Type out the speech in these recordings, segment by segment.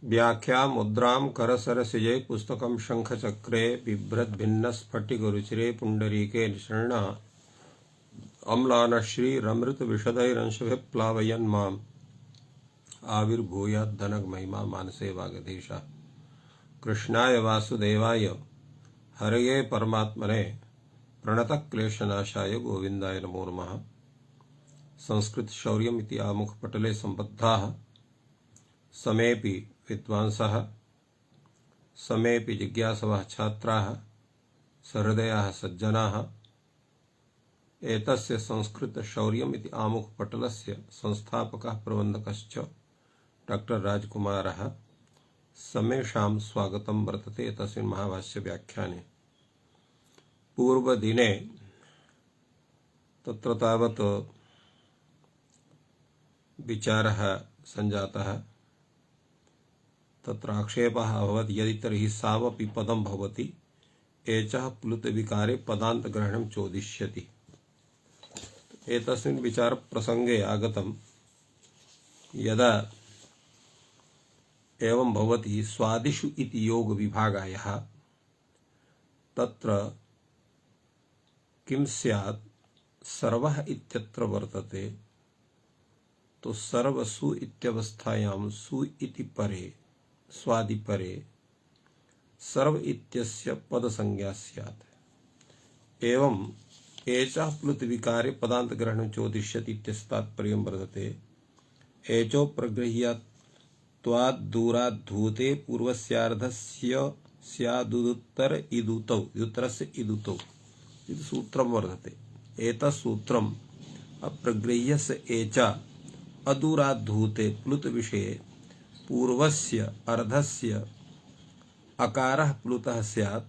व्याख्या मुद्रां करसरसिजे पुस्तकं शंखचक्रे बिभ्रद्भिन्नस्फटिकरुचिरे पुण्डरीके निषण्णः अम्लानश्रीरमृतविशदैरंशभिः प्लावयन् माम् आविर्भूयाद्धनगमहिमा मानसे वागधीशः। कृष्णाय वासुदेवाय हरये परमात्मने प्रणतक्लेशनाशाय गोविन्दाय नमो नमः। संस्कृतशौर्यमिति आमुखपटले सम्बद्धाः समेऽपि विद्वांसः समेऽपि जिज्ञासवः छात्राः सहृदयाः सज्जनाः एतस्य संस्कृतशौर्यमिति आमुखपटलस्य संस्थापकः प्रबन्धकश्च डॉक्टर राजकुमारः समेषां स्वागतं वर्तते। एतस्मिन् महाभाष्यव्याख्याने पूर्वदिने तत्र तावत् विचारः सञ्जातः। तत्र आक्षेपः अभवत् यदि तर्हि सावपि पदं भवति एचः प्लुतविकारे पदान्तग्रहणं चोदिष्यति। एतस्मिन् विचारप्रसङ्गे आगतं यदा एवं भवति स्वादिषु इति योगविभागायः तत्र किं स्यात् सर्वः इत्यत्र वर्तते तो सर्वसु इत्यवस्थायां सु इति परे स्वादि परे सर्व इत्यस्य पदसंज्ञा स्यात्। एवं एचः प्लुत विकारे पदांत ग्रहणं चोदिष्यति इत्यस्य तात्पर्यं वर्तते एचो प्रगृह्यत्वात् दूरात् धूते पूर्वस्यार्धस्य स्यादुदुत्तर इदुतौ इदुत्तरस्य इदुतौ इति सूत्रं वर्तते। एतत् सूत्रम् अप्रगृह्यस्य एचा अदूरात् धूते प्लुत विषये पूर्वस्य अर्धस्य अकारः प्लुतः स्यात्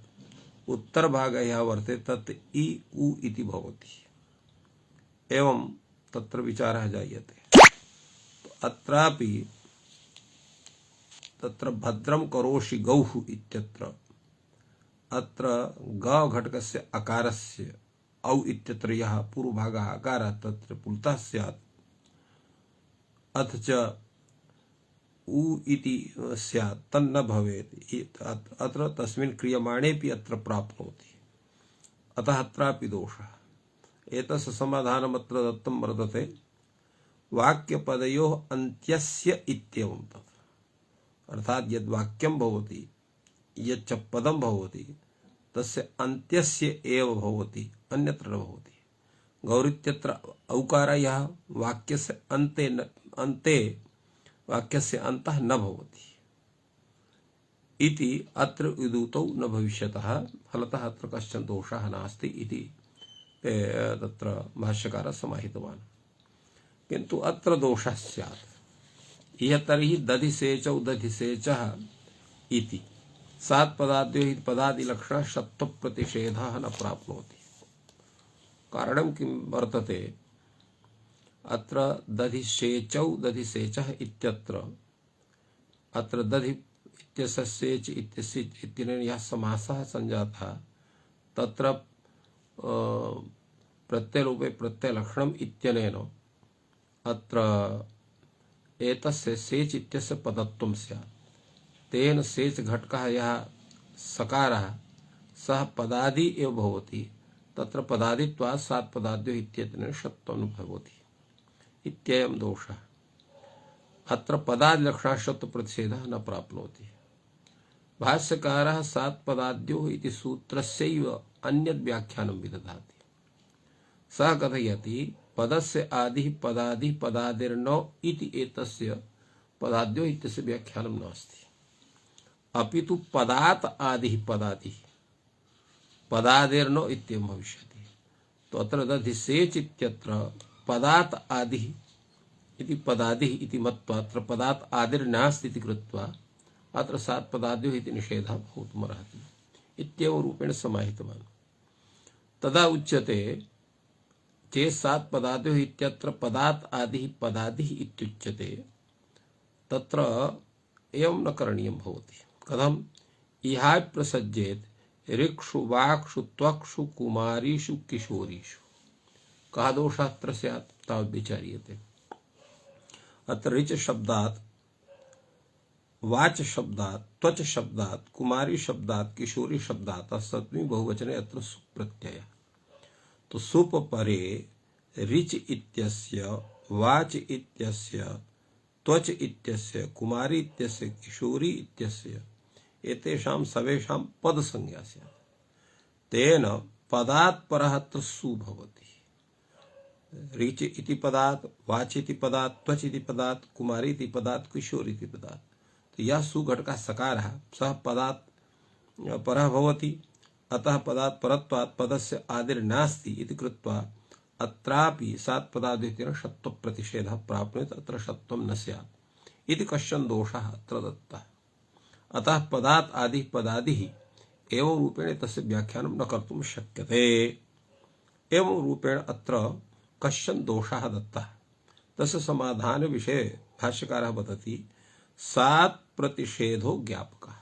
उत्तरभागः यः वर्तते तत् इ उ इति भवति। एवं तत्र विचारः जायते। अत्रापि तत्र भद्रं करोषि गौः इत्यत्र अत्र ग घटकस्य अकारस्य औ इत्यत्र यः पूर्वभागः अकारः तत्र प्लुतः स्यात् अथ च उ इति स्यात् तन्न भवेत् अत्र तस्मिन् क्रियमाणेपि अत्र प्राप्नोति। अतः अत्रापि दोषः। एतस्य समाधानमत्र दत्तं वर्तते वाक्यपदयोः अन्त्यस्य इत्येवं तत् अर्थात् यद् वाक्यं भवति यच्च पदं भवति तस्य अन्त्यस्य एव भवति अन्यत्र न भवति। गौरित्यत्र औकारः यः वाक्यस्य अन्ते वाक्यस्य अन्तः न भवति इति अत्र उदुतौ न भविष्यतः। फलतः अत्र कश्चन दोषः नास्ति इति तत्र भाष्यकारः समाहितवान्। किन्तु अत्र दोषः स्यात्। इह तर्हि दधिसेचौ दधिसेचः इति सात् पदाद्यो हि पदादिलक्षणः शत्वप्रतिषेधः न प्राप्नोति। कारणं किं वर्तते अत्र दधिसेचौ दधिसेचः इत्यत्र अत्र दधि इत्यस्य सेच इत्यस्य इत्यनेन यः समासः सञ्जातः तत्र प्रत्ययरूपे प्रत्ययलक्षणम् इत्यनेन अत्र एतस्य सेच इत्यस्य पदत्वं स्यात्। तेन सेच घटकः यः सकारः सः पदादि एव भवति। तत्र पदादित्वात् सात् पदाद्यो इत्यनेन शत्वं भवति इत्ययं दोषः। अत्र पदादिलक्षणात् शत्वप्रतिषेधः न प्राप्नोति। भाष्यकारः सात् पदाद्योः इति सूत्रस्यैव अन्यद् व्याख्यानं विदधाति। सः कथयति पदस्य आदिः पदादिः पदादिर्न इति एतस्य पदाद्योः इत्यस्य व्याख्यानं नास्ति। अपितु पदात् आदिः पदादिः पदादिर्न इत्येवं भविष्यति। तो अत्र दधिसेच इत्यत्र पदात् आदिः इति पदादिः इति मत्वा अत्र पदात् आदिर्नास्ति इति कृत्वा अत्र सात् पदाद्योः इति निषेधः भवितुमर्हति इत्येवं रूपेण समाहितवान्। तदा उच्यते चेत् सात् पदाद्योः इत्यत्र पदात् आदिः पदादिः इत्युच्यते तत्र एवं न करणीयं भवति। कथम् इहाय प्रसज्येत् ऋक्षु वाक्षु त्वक्षु कुमारीषु किशोरीषु कः दोषः अत्र स्यात् तावद् विचार्यते। अत्र ऋच शब्दात् वाच शब्दात् त्वच शब्दात् कुमारी शब्दात् किशोरी शब्दात् सप्तमी बहुवचने अत्र सुप् प्रत्यय। तो सुप परे रिच इत्यस्य वाच इत्यस्य त्वच इत्यस्य कुमारी इत्यस्य किशोरी इत्यस्य एतेषां सर्वेषां पदसंज्ञा स्यात्। तेन पदात् परः अत्र सु भवति। रिच इति पदात्, वाच इति पदात्, त्वच इति पदात्, कुमारी इति पदात्, किशोरी इति पदात्। तो यह सु घटकः सकारः सः पदात् परः भवति। अतः पदात् परत्वात् पदस्य आदिर्नास्ति इति कृत्वा अत्रापि सात् पदाद्वितेन षत्व प्रतिषेधः प्राप्नुयात्, अत्र षत्वं न स्यात् इति कश्चन दोषः अत्र दत्तः। अतः पदात् आदि पदादिः एवं रूपेण तस्य व्याख्यानं न कर्तुं शक्यते। एवं रूपेण अत्र कश्चन दोषः दत्तः। तस्य समाधान विषये भाष्यकारः वदति सात् प्रतिषेधो ज्ञापकः।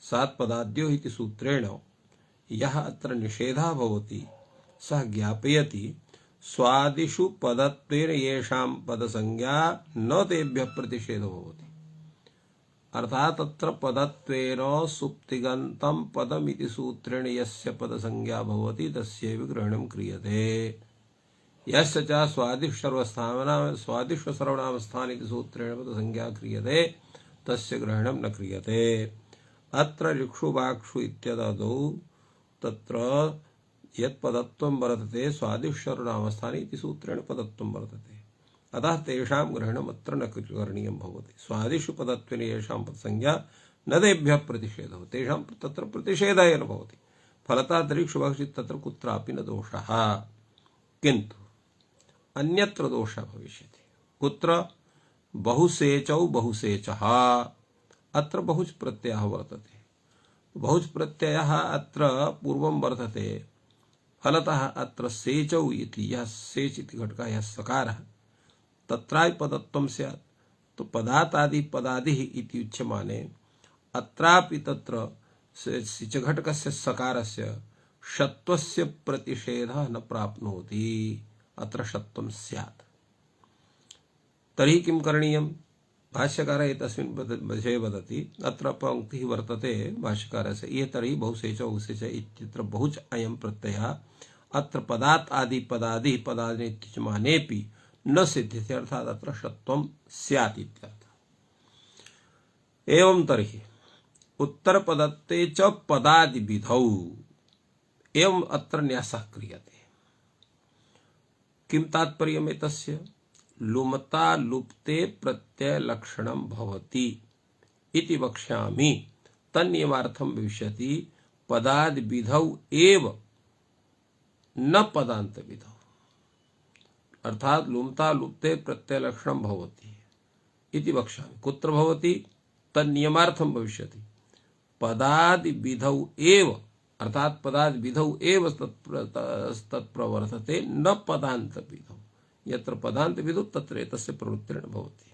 सात् पदाद्यो इति सूत्रेण यः अत्र निषेधः भवति सः ज्ञापयति स्वादिषु पदत्वेन येषां पदसंज्ञा न तेभ्यः प्रतिषेधो भवति। अर्थात् अत्र पदत्वेन सुप्तिगन्तं पदमिति सूत्रेण यस्य पदसंज्ञा भवति तस्यैव ग्रहणं क्रियते। यस्य च स्वादिष्व सर्वनामस्थान इति सूत्रेण पदसंज्ञा क्रियते तस्य ग्रहणं न क्रियते। अत्र ऋक्षुवाक्षु इत्यदौ तत्र यत् पदत्वं वर्तते स्वादिष्वर्नामस्थाने इति सूत्रेण पदत्वं वर्तते। अतः तेषां ग्रहणम् अत्र न करणीयं भवति। स्वादिषु पदत्वेन येषां पदसंज्ञा न तेभ्यः प्रतिषेधः, तेषां तत्र प्रतिषेधः एव भवति। फलतः ऋक्षुवाक्षु तत्र कुत्रापि न दोषः। किन्तु अन्यत्र दोषः भविष्यति। कुत्र? बहुसेचौ बहुसेचः। अत्र बहुच प्रत्ययः वर्तते। बहुच प्रत्ययः अत्र पूर्वं वर्तते। फलतः अत्र सेचौ इति यः सेच इति घटकः यः सकारः तत्रापि पदत्वं स्यात्। तो पदात् आदि पदादिः इति उच्यमाने अत्रापि तत्र सिच घटकस्य सकारस्य षत्वस्य प्रतिषेधः न प्राप्नोति। अत्र षत्वं स्यात्। तर्हि किं करणीयं? भाष्यकारः एतस्मिन् विषये वदति। अत्र पंक्तिः वर्तते भाष्यकारस्य ये तर्हि बहुसेच बहुसेच इत्यत्र बहुच अयं प्रत्ययः अत्र पदात् आदि पदादिः पदानि इत्युच्यमानेऽपि न सिद्ध्यति, अर्थात् अत्र षत्वं स्यात् इत्यर्थः। एवं तर्हि उत्तरपदत्वे च पदादिविधौ एवं अत्र न्यासः क्रियते। किं तात्पर्यम् एतस्य? लुमता लुप्ते प्रत्यय लक्षणं भवति इति वक्ष्यामि। तन्नियमार्थं भविष्यति पदादिविधौ एव न पदान्तविधौ। अर्थात् लुमता लुप्ते प्रत्यय लक्षणं भवति इति वक्ष्यामि। कुत्र भवति? तन्नियमार्थं भविष्यति पदादिविधौ एव, अर्थात् पदादिविधौ एव तत्प्रवर्तते न पदान्तविधौ। यत्र पदान्तविधौ तत्र एतस्य प्रवृत्तिर्न भवति।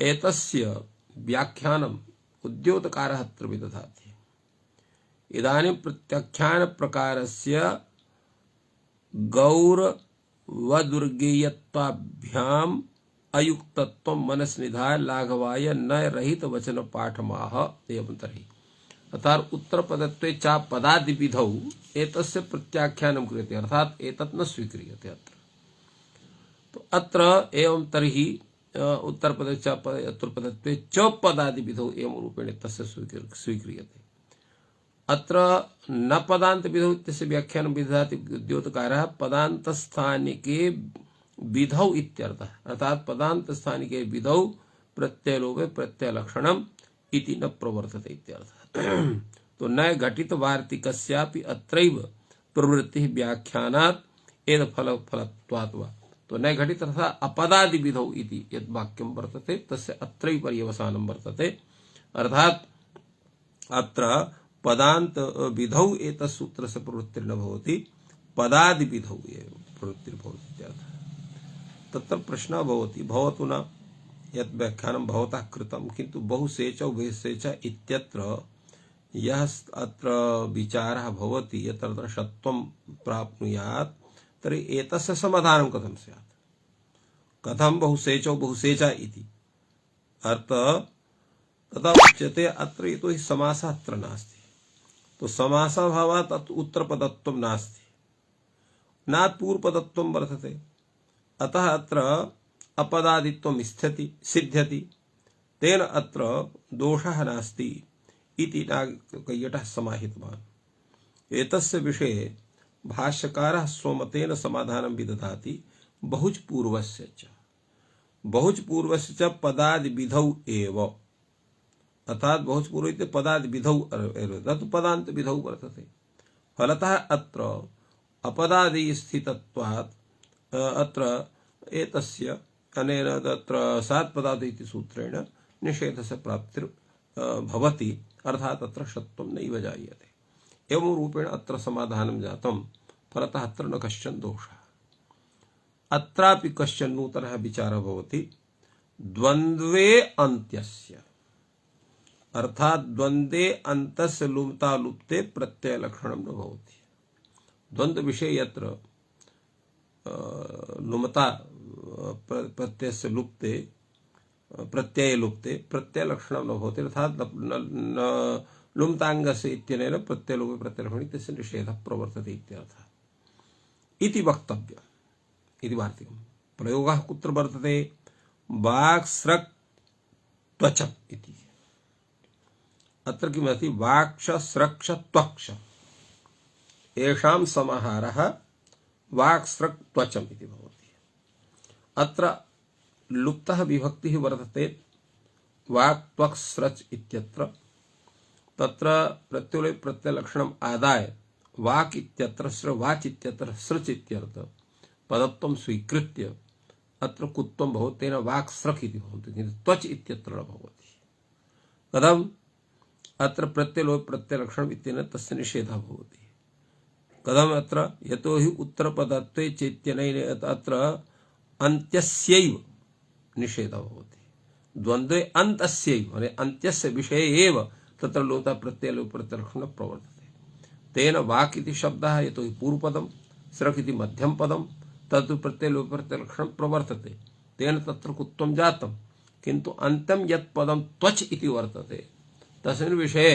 एतस्य व्याख्यानम् उद्योतकारः अत्र विदधाति। इदानीं प्रत्याख्यानप्रकारस्य गौरवदुर्गेयत्वाभ्याम् अयुक्तत्वं मनसि निधाय लाघवाय न रहित वचन पाठमाह। एवं तर्हि अर्थात् उत्तरपदत्वे च पदादिविधौ एतस्य प्रत्याख्यानं क्रियते, अर्थात् एतत् न स्वीक्रियते अत्र। तो अत्र एवं तर्हि उत्तरपदत्वे च पदादिविधौ एवं रूपेण तस्य स्वीक्रियते। अत्र न पदान्तविधौ इत्यस्य व्याख्यानं विदधाति उद्योतकारः पदान्तस्थानिके विधौ इत्यर्थः, अर्थात् पदान्तस्थानिके विधौ प्रत्ययलोपे प्रत्ययलक्षणम् इति न प्रवर्तते इत्यर्थः। तो न घटित वार्तिकस्यापि अत्रैव प्रवृत्तिः व्याख्यानात् एद फलत्वात् वा। तो न घटित अर्थात् अपदादिविधौ इति यद् वाक्यं वर्तते तस्य अत्रैव पर्यवसानं वर्तते। अर्थात् अत्र पदान्त विधौ एतत् सूत्रस्य प्रवृत्तिर्न भवति, पदादिविधौ एव प्रवृत्तिर्भवति इत्यर्थः। तत्र प्रश्नः भवति, भवतु न यत् व्याख्यानं भवतः कृतं, किन्तु बहुसेचौ बहुसेच इत्यत्र यः अत्र विचारः भवति यत् अत्र षत्वं प्राप्नुयात्, तर्हि एतस्य समाधानं कथं स्यात्? कथं बहुसेचौ बहुसेच इति? अर्थ तथा उच्यते अत्र यतो हि समासः अत्र नास्ति। तो समासाभावात् अत्र उत्तरपदत्वं नास्ति, नात् पूर्वपदत्वं वर्तते। अतः अत्र अपदादित्वं सिद्ध्यति, तेन अत्र दोषः नास्ति इति नागकैयटः समाहितवान्। एतस्य विषये भाष्यकारः स्वमतेन समाधानं विदधाति। बहुच पूर्वस्य च पदादिविधौ एव, अर्थात बहुच पूर्व इति पदादिविधौ तत् पदान्त विधौ वर्तते। फलतः अत्र अपदादि स्थितत्वात् अत्र एतस्य अनेन तत्र सात् पदार्थ इति सूत्रेण निषेधस्य प्राप्तिर् भवति, अर्थात अत्र षत्वं नैव जायते। एवं रूपेण अत्र समाधानं जातं। फलतः अत्र न कश्चन दोषः। अत्रापि कश्चन नूतनः विचारः भवति। द्वन्द्वे अन्त्यस्य, अर्थात द्वन्द्वे अन्तस्य लुप्ता लुप्ते प्रत्ययलक्षणं न भवति। द्वन्द्व विषये यत्र लुमता प्रत्ययस्य लुप्ते प्रत्यये लुप्ते प्रत्ययलक्षणं न भवति, अर्थात लुम्ताङ्गस्य इत्यनेन प्रत्ययलोपे प्रत्ययलक्षणे इत्यस्य निषेधः प्रवर्तते इत्यर्थः इति वक्तव्यम् इति वार्तिकम्। प्रयोगः कुत्र वर्तते? वाक्स्रक् त्वचम् इति। अत्र किमस्ति? वाक्ष स्रक्ष त्वक्ष, येषां समाहारः वाक्स्रक् त्वचम् इति भवति। अत्र लुप्तः विभक्तिः वर्तते वाक् त्वक् स्रच् इत्यत्र। तत्र प्रत्ययोः प्रत्ययलक्षणम् आदाय वाक् इत्यत्र वाच् इत्यत्र स्रच् इत्यर्थ पदत्वं स्वीकृत्य अत्र कुत्वं भवति, तेन वाक् स्रक् इति भवति, किन्तु त्वच् इत्यत्र न भवति। कथम्? अत्र प्रत्ययोः प्रत्ययलक्षणम् इत्यनेन तस्य निषेधः भवति। कथम्? अत्र यतो हि उत्तरपदत्वे चेत्यनेन अत्र अन्त्यस्यैव निषेधः भवति। द्वन्द्वे अन्तस्यैव, माने अन्त्यस्य विषये एव तत्र लोपता प्रत्ययलोप प्रत्ययलक्षणं प्रवर्तते। तेन वाक् इति शब्दः यतो हि पूर्वपदं, स्रक् इति मध्यम पदं, तत् प्रत्ययलोप प्रत्ययलक्षणं प्रवर्तते, तेन तत्र कुत्वं जातं। किन्तु अन्त्यं यत् पदं त्वच् इति वर्तते तस्मिन् विषये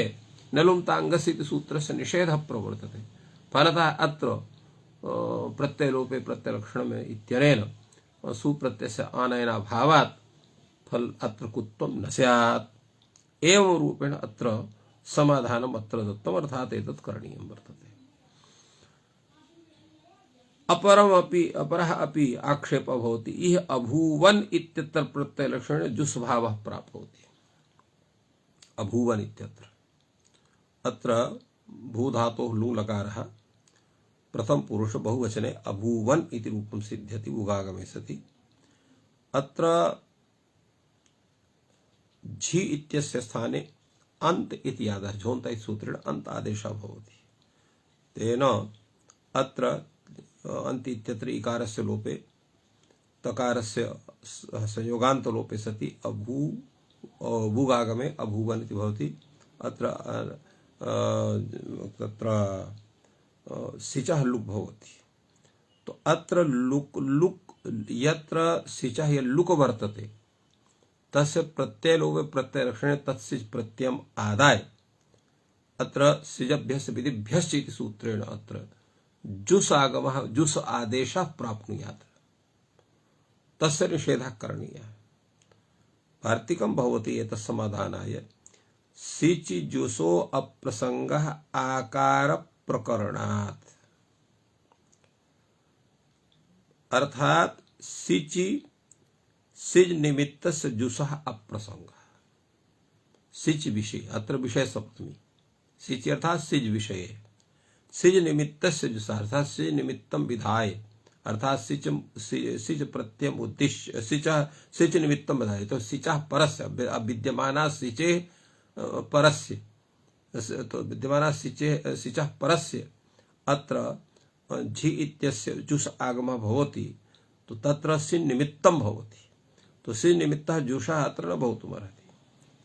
न लुम्ताङ्गस्य इति सूत्रस्य निषेधः प्रवर्तते। फलतः अत्र प्रत्ययलोपे प्रत्ययलक्षणम् इत्यनेन सुप्रत्ययस्य आनयनाभावात् फल अत्र कुत्वं न स्यात्। एवं रूपेण अत्र समाधानम् अत्र दत्तम्, अर्थात् एतत् करणीयं वर्तते। अपरः अपि आक्षेपः भवति, इह अभूवन् इत्यत्र प्रत्ययलक्षणे जुस् भावः प्राप्नोति। अभूवन् इत्यत्र अत्र भूधातोः लुङ् लकारः प्रथम पुरुष बहुवचने अभूवन् इति रूपं सिद्ध्यति उगागमे सति। अत्र झि इत्यस्य स्थाने अन्त इति आदेशः, झोन्त इति सूत्रेण अन्त आदेशः भवति। तेन अत्र अन्त इत्यत्र इकारस्य लोपे तकारस्य संयोगान्त लोपे सति भूगागमे अभूवन् इति भवति। अत्र तत्र सिचः लुक् भवति। तो अत्र लुक् यत्र सिचः या लुक् वर्तते तस्य प्रत्ययलोपे प्रत्ययलक्षणे तत्सिच् प्रत्ययम् आदाय अत्र सिजभ्यश्च विधिभ्यश्च इति सूत्रेण अत्र जुस् आगमः जुस् आदेशः प्राप्नुयात्, तस्य निषेधः करणीयः। वार्तिकं भवति एतत् समाधानाय सिचि जुसो अप्रसंगः आकार प्रकरणात्, अर्थात सिचि सिज निमित्तस्य जुसः अप्रसंगः। सिच विषय, अत्र विषय सप्तमी, सिच अर्थात सिज विषये, सिज निमित्तस्य जुसः अर्थात सिज निमित्तं विधाय, अर्थात सिच प्रत्ययम् उद्दिश्य सिच निमित्तं विधाय। तो सिचः परस्य विद्यमाना सिचे परस्य, तो विद्यमाना सिचः परस्य अत्र झि इत्यस्य जुस् आगमः भवति, तो तत्र सिन् निमित्तं भवति। तो सिन् निमित्तः जुषः अत्र न भवितुमर्हति।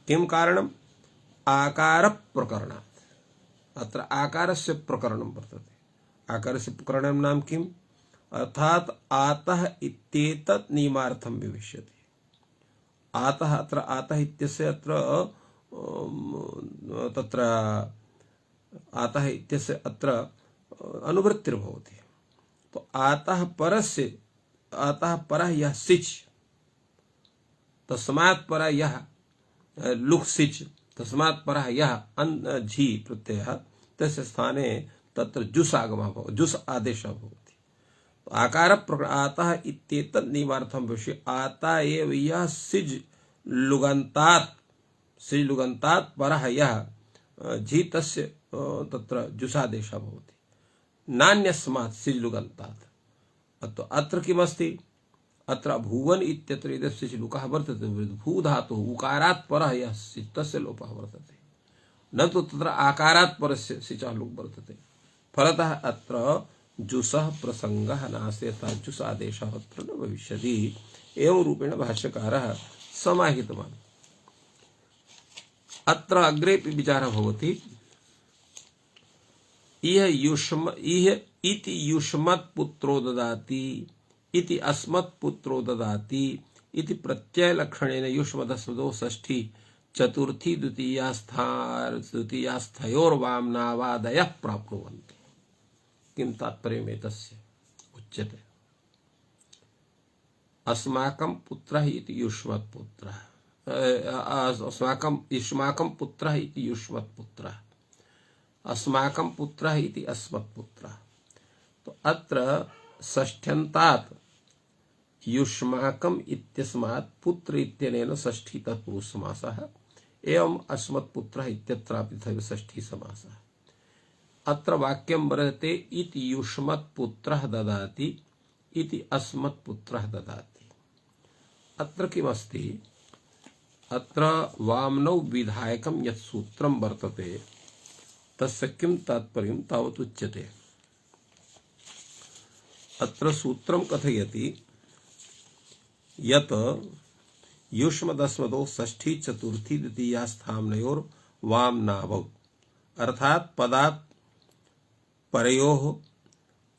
किं कारणम्? आकार प्रकरणात्। अत्र आकारस्य प्रकरणं वर्तते। आकारस्य प्रकरणं नाम किम्? अर्थात आतः इत्येतत् नियमार्थं विविष्यति। आतः अत्र आतः इत्यस्य अत्र तत्र आतः इत्यस्य अत्र अनुवृत्तिर्भवति। तो आतः परः यः सिच्, तस्मात् परः यः लुक् सिच्, तस्मात् परः यः झि प्रत्ययः, तस्य स्थाने तत्र जुस् आगमः भवति, जुस् आदेशः भवति। तो आकार आतः इत्येतत् नियमार्थं भविष्यति। आता एव यः सिज् लुगन्तात् परः यः झि, तस्य तत्र जुसादेशः भवति, नान्यस्मात् सिज् लुगन्तात्। तो अत्र किमस्ति, अत्र भुवन इत्यत्र यदि सिच् लुकः वर्तते, भू धातुः उकारात् परः यः सिच्, तस्य लोपः वर्तते, न तु तत्र आकारात् परस्य सिचः लुक् वर्तते। फलतः अत्र जुसः प्रसंगः नास्ति, अर्थात् जुस् आदेशः अत्र न भविष्यति। एवं रूपेण भाष्यकारः समाहितवान्। अत्र अग्रेपि विचारः भवति। इह इति युष्मत् पुत्रो ददाति इति अस्मत् पुत्रो ददाति इति प्रत्ययलक्षणेन युष्मदस्मदो षष्ठी चतुर्थी द्वितीयास्थयोर्वाम्नावादयः प्राप्नुवन्ति। किं तात्पर्यमेतस्य उच्यते। अस्माकं पुत्रः इति युष्मत् पुत्रः, युष्माकं पुत्रः इति युष्मत् पुत्रः, अस्माकं पुत्रः इति अस्मत् पुत्रः। तो अत्र षष्ठ्यन्तात् युष्माकम् इत्यस्मात् पुत्र इत्यनेन षष्ठी तत्पुरुष समासः, एवं अस्मत् पुत्रः इत्यत्रापि तथैव षष्ठी समासः। अत्र वाक्यं वर्तते इति युष्मत् पुत्रः ददाति इति अस्मत् पुत्रः ददाति। अत्र किमस्ति, अत्र वामनौ विधायकं यत् सूत्रं वर्तते तस्य किं तात्पर्यं तावत् उच्यते। अत्र सूत्रं कथयति यत् युष्मदस्मदो षष्ठी चतुर्थी द्वितीयास्थाम्नयोर् वामनावौ, अर्थात् पदात् परयोः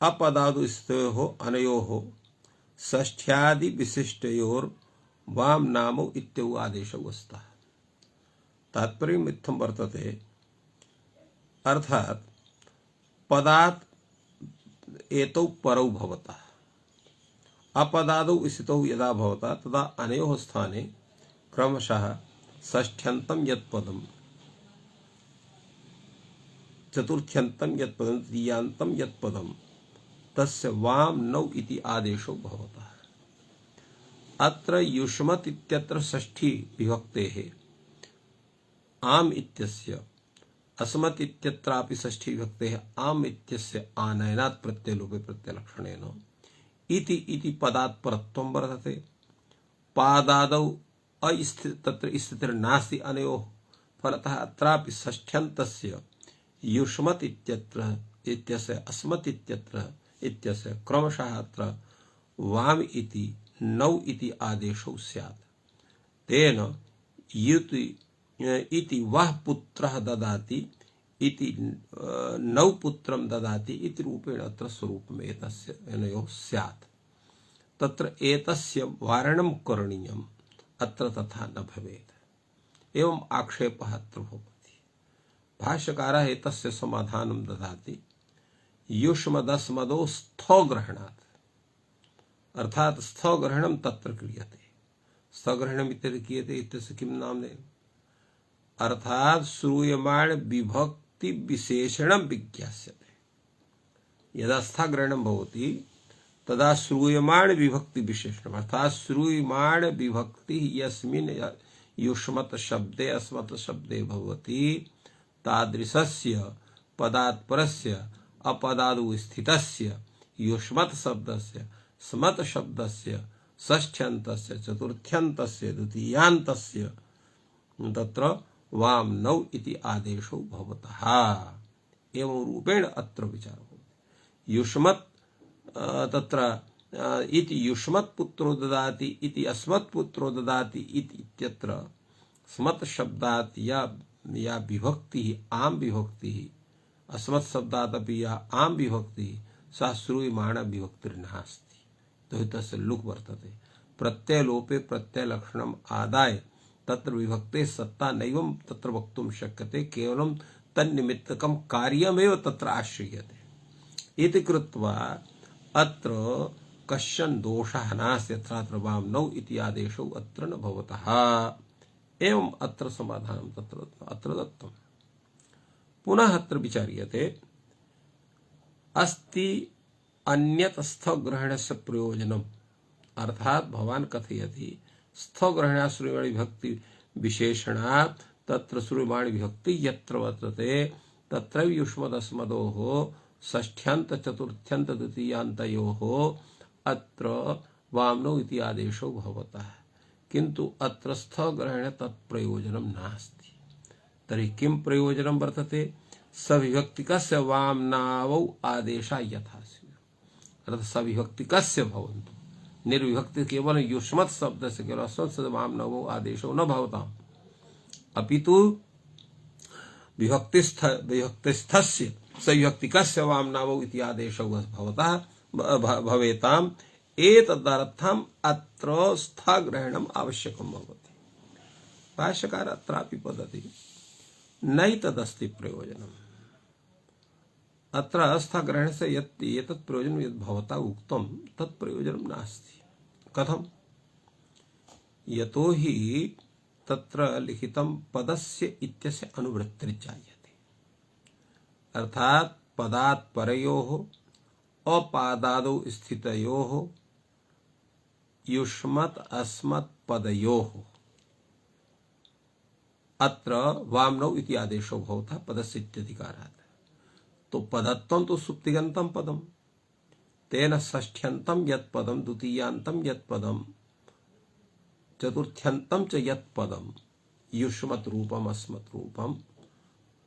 अपदादुस्तयोः अनयोः षष्ठ्यादि विशिष्टयोर् वामनामौ इत्यौ आदेशौ स्तः। तात्पर्यम् इत्थं वर्तते, अर्थात् पदात् एतौ परौ भवतः, अपदादौ स्थितौ यदा भवता तदा अनयोः स्थाने क्रमशः षष्ठ्यन्तं यत्पदं, चतुर्थ्यन्तं यत्पदं, तृतीयान्तं यत्पदं, तस्य वामनौ इति आदेशो भवतः। अत्र युष्मत् इत्यत्र षष्ठी विभक्तेः आम इत्यस्य, अस्मत् इत्यत्रापि षष्ठी विभक्तेः आम इत्यस्य आनयनात् प्रत्ययलोपे प्रत्ययलक्षणेन इति पदात् परत्वं वर्तते। पादादौ तत्र स्थितिर्नास्ति अनयोः, फलतः अत्रापि षष्ठ्यन्तस्य युष्मत् इत्यस्य अस्मत् इत्यस्य क्रमशः अत्र वाम इति नौ इति आदेशो स्यात्। तेन इति वः पुत्रः ददाति इति नौ पुत्रं ददाति इति रूपेण अत्र स्वरूपम् एतस्य अनयोः स्यात्। तत्र एतस्य वारणं करणीयम्, अत्र तथा न भवेत्। एवम् आक्षेपः अत्र भवति। भाष्यकारः एतस्य समाधानं ददाति। युष्मदस्मदो स्थग्रहणात्, अर्थात् स्थग्रहणं तत्र क्रियते। स्थग्रहणम् इत्यत्र क्रियते इत्यस्य किं नाम्नेन, अर्थात् श्रूयमाण विभक्ति विशेषणं विज्ञास्यते। यदा स्थग्रहणं भवति तदा श्रूयमाण विभक्ति विशेषणम्, अर्थात् श्रूयमाण विभक्ति यस्मिन् युष्मत् शब्दे अस्मत् शब्दे भवति तादृशस्य पदात् परस्य अपदादौ स्थितस्य युष्मत् शब्दस्य स्मत् शब्दस्य षष्ठ्यन्तस्य चतुर्थ्यन्तस्य द्वितीयान्तस्य तत्र वामनौ इति आदेशो भवतः। एवं रूपेण अत्र विचारो भवति। युष्मत् तत्र इति युष्मत् पुत्रो ददाति इति अस्मत् पुत्रो ददाति इत्यत्र स्मत् शब्दात् या विभक्ति आम विभक्ति, अस्मत् शब्दात् अपि या आम विभक्ति सा श्रूयमाण विभक्तिर्नास्ति, तो तस्य लुक् वर्तते। प्रत्ययलोपे प्रत्ययलक्षणम् आदाय तत्र विभक्ते सत्ता नैवं तत्र वक्तुं शक्यते, केवलं तन्निमित्तकं कार्यमेव तत्र आश्रियते इति कृत्वा अत्र कश्चन दोषः नास्ति। यत्रात्र वामनौ इति आदेशौ अत्र न भवतः। एवं अत्र समाधानं तत्र अत्र दत्तम्। पुनः अत्र विचार्यते अस्ति अन्यत् स्थग्रहणस्य प्रयोजनम्, अर्थात भवान् कथयति स्थग्रहणात् श्रूयमाण विभक्ति विशेषणात् तत्र श्रूयमाण विभक्ति यत्र वर्तते तत्र युष्मदस्मदोः षष्ठ्यन्त चतुर्थ्यन्त द्वितीयान्तयोः अत्र वामनौ इति आदेशो भवतः, किन्तु अत्र स्थग्रहणे तत्प्रयोजनं नास्ति। तर्हि किं प्रयोजनं वर्तते? सविभक्तिकस्य वामनावौ आदेशा यथा स्युः। अर्थात् सविभक्तिकस्य भवन्तु, निर्विभक्ति केवल युष्मत् शब्द से केवल अस्मत् वामनवो आदेशो न भवताम्, अपितु विभक्तिस्थस्य सविभक्तिकस्य वामनावौ इति आदेशो भवतः भवेताम्। एतदर्थम् अत्र स्थग्रहणम् आवश्यकं भवति। भाष्यकार अत्रापि वदति नैतदस्ति प्रयोजनम्। अत्र स्थग्रहणस्य यत् एतत् प्रयोजनं यद् भवता उक्तं तत् प्रयोजनं नास्ति। कथम्? यतोहि तत्र लिखितं पदस्य इत्यस्य अनुवृत्तिर्जायते, अर्थात् पदात् परयोः अपादादौ स्थितयोः युष्मत् अस्मत् पदयोः अत्र वामनौ इति आदेशो भवतः पदस्य इत्यधिकारात्। तो पदत्वं तो सुप्तिगन्तं पदं, तेन षष्ठ्यन्तं यत् पदं, द्वितीयान्तं यत् पदं, चतुर्थ्यन्तं च यत् पदं, युष्मत् रूपम् अस्मत् रूपं,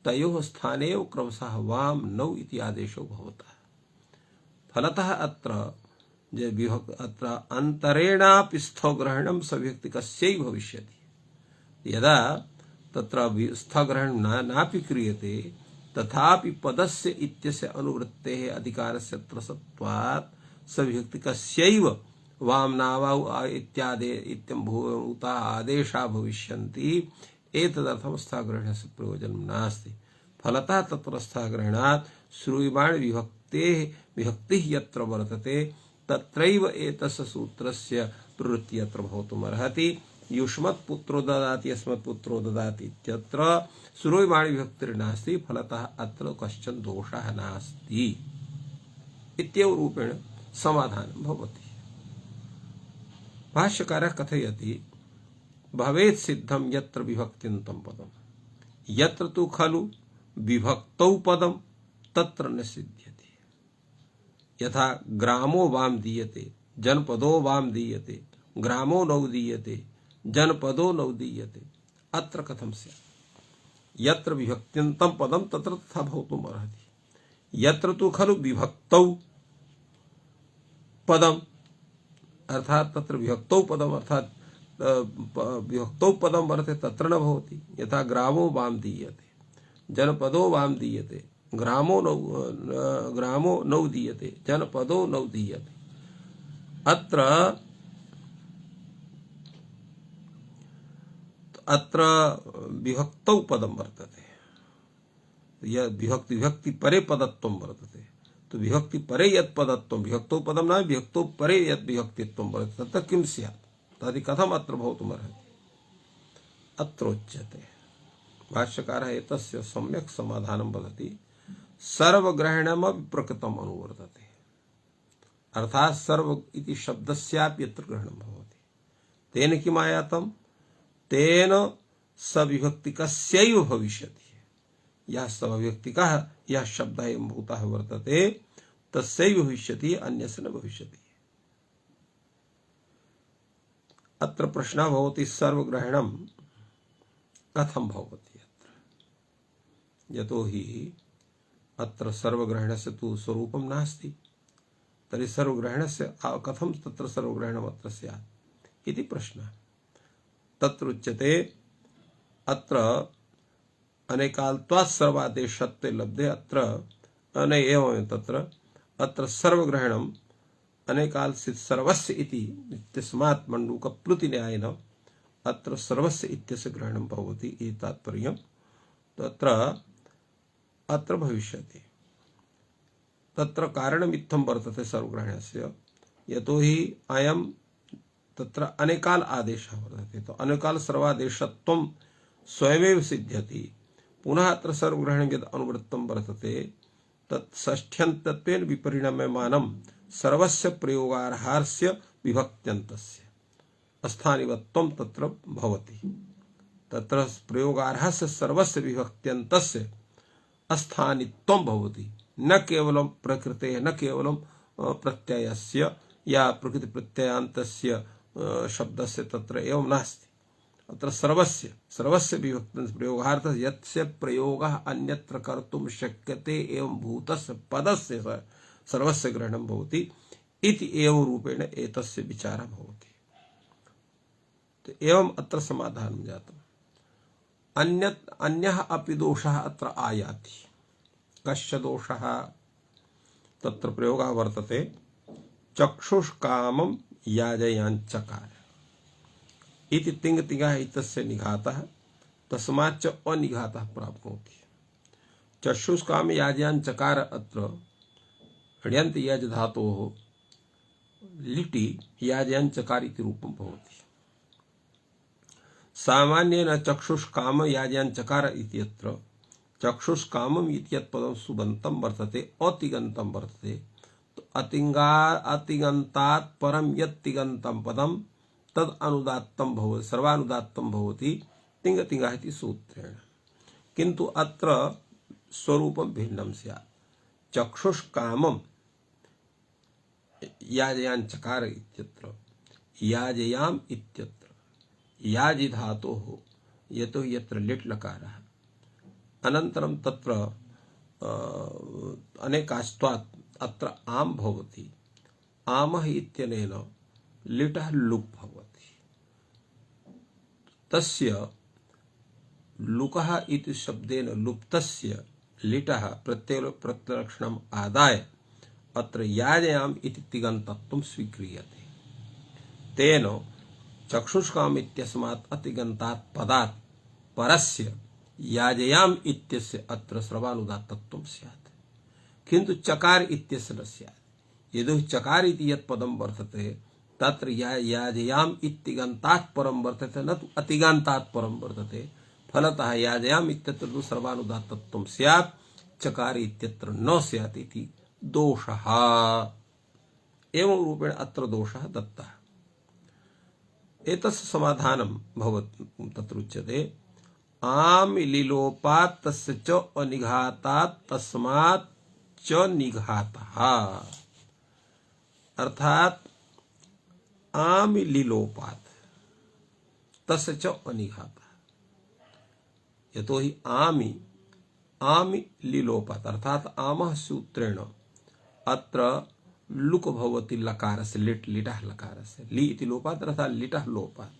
तयोः स्थाने एव क्रमशः वामनौ इति आदेशो भवतः। फलतः अत्र अत्र अन्तरेणापि स्थग्रहणं सविभक्तिकस्यैव भविष्यति। यदा तत्र स्थग्रहणं नापि क्रियते तथापि पदस्य इत्यस्य अनुवृत्तेः अधिकारस्य सत्त्वात् सविभक्तिकस्यैव वामनावौ इत्यादि इत्यम्भूता आदेशा भविष्यन्ति। एतदर्थं स्थग्रहणस्य प्रयोजनं नास्ति। फलतः तत्र स्थग्रहणात् श्रूयमाण विभक्तिः यत्र वर्तते तत्रैव एतस्य सूत्रस्य प्रवृत्तिः अत्र भवितुमर्हति। युष्मत् पुत्रो ददाति अस्मत् पुत्रो ददाति इत्यत्र श्रूयमाण विभक्तिर्नास्ति, फलतः अत्र कश्चन दोषः नास्ति इत्येव रूपेण समाधानं भवति। भाष्यकारः कथयति भवेत् सिद्धं यत्र विभक्तिन्तं पदं, यत्र तु खलु विभक्तौ पदं तत्र न सिद्ध्यति। यथा ग्रामो वाम दीयते, जनपदो वाम दीयते, ग्रामो नौ दीयते, जनपदो नौ दीयते। अत्र कथं स्यात्? यत्र विभक्त्यन्तं पदं तत्र तथा भवितुम् अर्हति। यत्र तु खलु विभक्तौ पदम्, अर्थात् तत्र विभक्तौ पदम् अर्थात् विभक्तौ पदं वर्तते तत्र न भवति। यथा ग्रामो वाम दीयते, जनपदो वाम दीयते, ग्रामो नौ दीयते, जनपदो नौ दीयते। अत्र विभक्तौ पदं वर्तते। यद् विभक्ति परे पदत्वं वर्तते, तो विभक्ति परे यत् पदत्वं विभक्तौ पदं न विभक्तौ परे यत् विभक्तित्वं वर्तते तत्र किं स्यात्? तर्हि कथम् अत्र भवितुमर्हति? अत्रोच्यते। भाष्यकारः एतस्य सम्यक् समाधानं वदति। सर्वग्रहणमपि प्रकृतम् अनुवर्तते, अर्थात् सर्व इति शब्दस्यापि यत्र ग्रहणं भवति तेन किम् आयातं? तेन सविभक्तिकस्यैव भविष्यति। यः सविभक्तिकः यः शब्दः एवं भूतः वर्तते तस्यैव भविष्यति, अन्यस्य न भविष्यति। अत्र प्रश्नः भवति सर्वग्रहणं कथं भवति अत्र? यतोहि अत्र सर्वग्रहणस्य तु स्वरूपं नास्ति, तर्हि सर्वग्रहणस्य कथं तत्र सर्वग्रहणम् अत्र स्यात् इति प्रश्नः। तत्र उच्यते अत्र अनेकाल्त्वात् सर्वादेशत्वे लब्धे अत्र एवं तत्र अत्र सर्वग्रहणम् अनेकाल् सर्वस्य इति इत्यस्मात् मण्डूकप्लुतिन्यायेन अत्र सर्वस्य इत्यस्य ग्रहणं भवति इति तात्पर्यं तत्र अत्र भविष्यति। तत्र कारणमित्थं वर्तते सर्वग्रहणस्य, यतोहि अयं तत्र अनेकाल आदेशः वर्तते, तो अनेकाल सर्वादेशत्वं स्वयमेव सिद्ध्यति। पुनः अत्र सर्वग्रहणं यद् अनुवृत्तं वर्तते तत् षष्ठ्यन्तत्वेन विपरिणम्यमानं सर्वस्य प्रयोगार्हस्य विभक्त्यन्तस्य अस्थानिवत्वं तत्र भवति। तत्र प्रयोगार्हस्य सर्वस्य विभक्त्यन्तस्य अस्थानित्वं भवति, न केवलं प्रकृतेः, न केवलं प्रत्ययस्य या प्रकृति प्रत्ययान्तस्य शब्दस्य तत्र एवं नास्ति। अत्र सर्वस्य विभक्त्यं प्रयोगार्थः यस्य प्रयोगः अन्यत्र कर्तुं शक्यते एवं भूतस्य पदस्य सर्वस्य ग्रहणं भवति इति एवं रूपेण एतस्य विचारः भवति। तो एवं अत्र समाधानं जातम्। अन्यः अपि दोषः अत्र आयाति। कस्य दोषः? तत्र प्रयोगः वर्तते चक्षुष्कामं याजयाञ्चकार इति तिङ्-तिङ्गः इत्यस्य निघातः तस्माच्च अनिघातः प्राप्नोति। चक्षुष्काम याजयाञ्चकार अत्र ण्यन्त यज धातोः लिटि याजयाञ्चकार इति रूपं भवति। सामान्येन चक्षुष्काम याजयाञ्चकार इत्यत्र चक्षुष्कामम् इत्यत् पदं सुबन्तं वर्तते, अतिगन्तं वर्तते। तो अतिगन्तात् परं यत् तिगन्तं पदं तद् अनुदात्तं भवति, सर्वानुदात्तं भवति तिङ्-तिङ्गः इति सूत्रेण। किन्तु अत्र स्वरूपं भिन्नं स्यात्। चक्षुष्कामं याजयाञ्चकार इत्यत्र याजयाम् इत्यत्र याजि धातोः यतो यत्र लिट् लकारः अनन्तरं तत्र अनेकास्त्वात् अत्र आम् भवति। आमः इत्यनेन लिटः लुक् भवति। तस्य लुकः इति शब्देन लुप्तस्य लिटः प्रत्ययलक्षणम् आदाय अत्र याजयाम् इति तिङन्तत्वं स्वीक्रियते। तेन चक्षुष्काम इत्यस्मात् अतिगन्तात् पदात् परस्य याजयाम् इत्यस्य अत्र सर्वानुदात्तत्वं स्यात्, किन्तु चकार इत्यस्य न स्यात्। यदि चकार इति यत् पदं वर्तते तत्र याजयाम् इत्यगन्तात् परं वर्तते, न तु अतिगन्तात् परं वर्तते। फलतः याजयाम् इत्यत्र तु सर्वानुदात्तत्वं स्यात्, चकार इत्यत्र न स्यात् इति दोषः। एवं रूपेण अत्र दोषः दत्तः। एतस्य समाधानं भवति तत्र उच्यते आम् लिलोपात् तस्य च अनिघातात् तस्मात् च निघातः। अर्थात आम् लिलोपात् तस्य च अनिघातः। यतोहि आमि लिलोपात् अर्थात आमः सूत्रेण अत्र लुक भवति लकारस्य लिटः लकारस्य लि इति लोपात् अर्थात लिटः लोपात्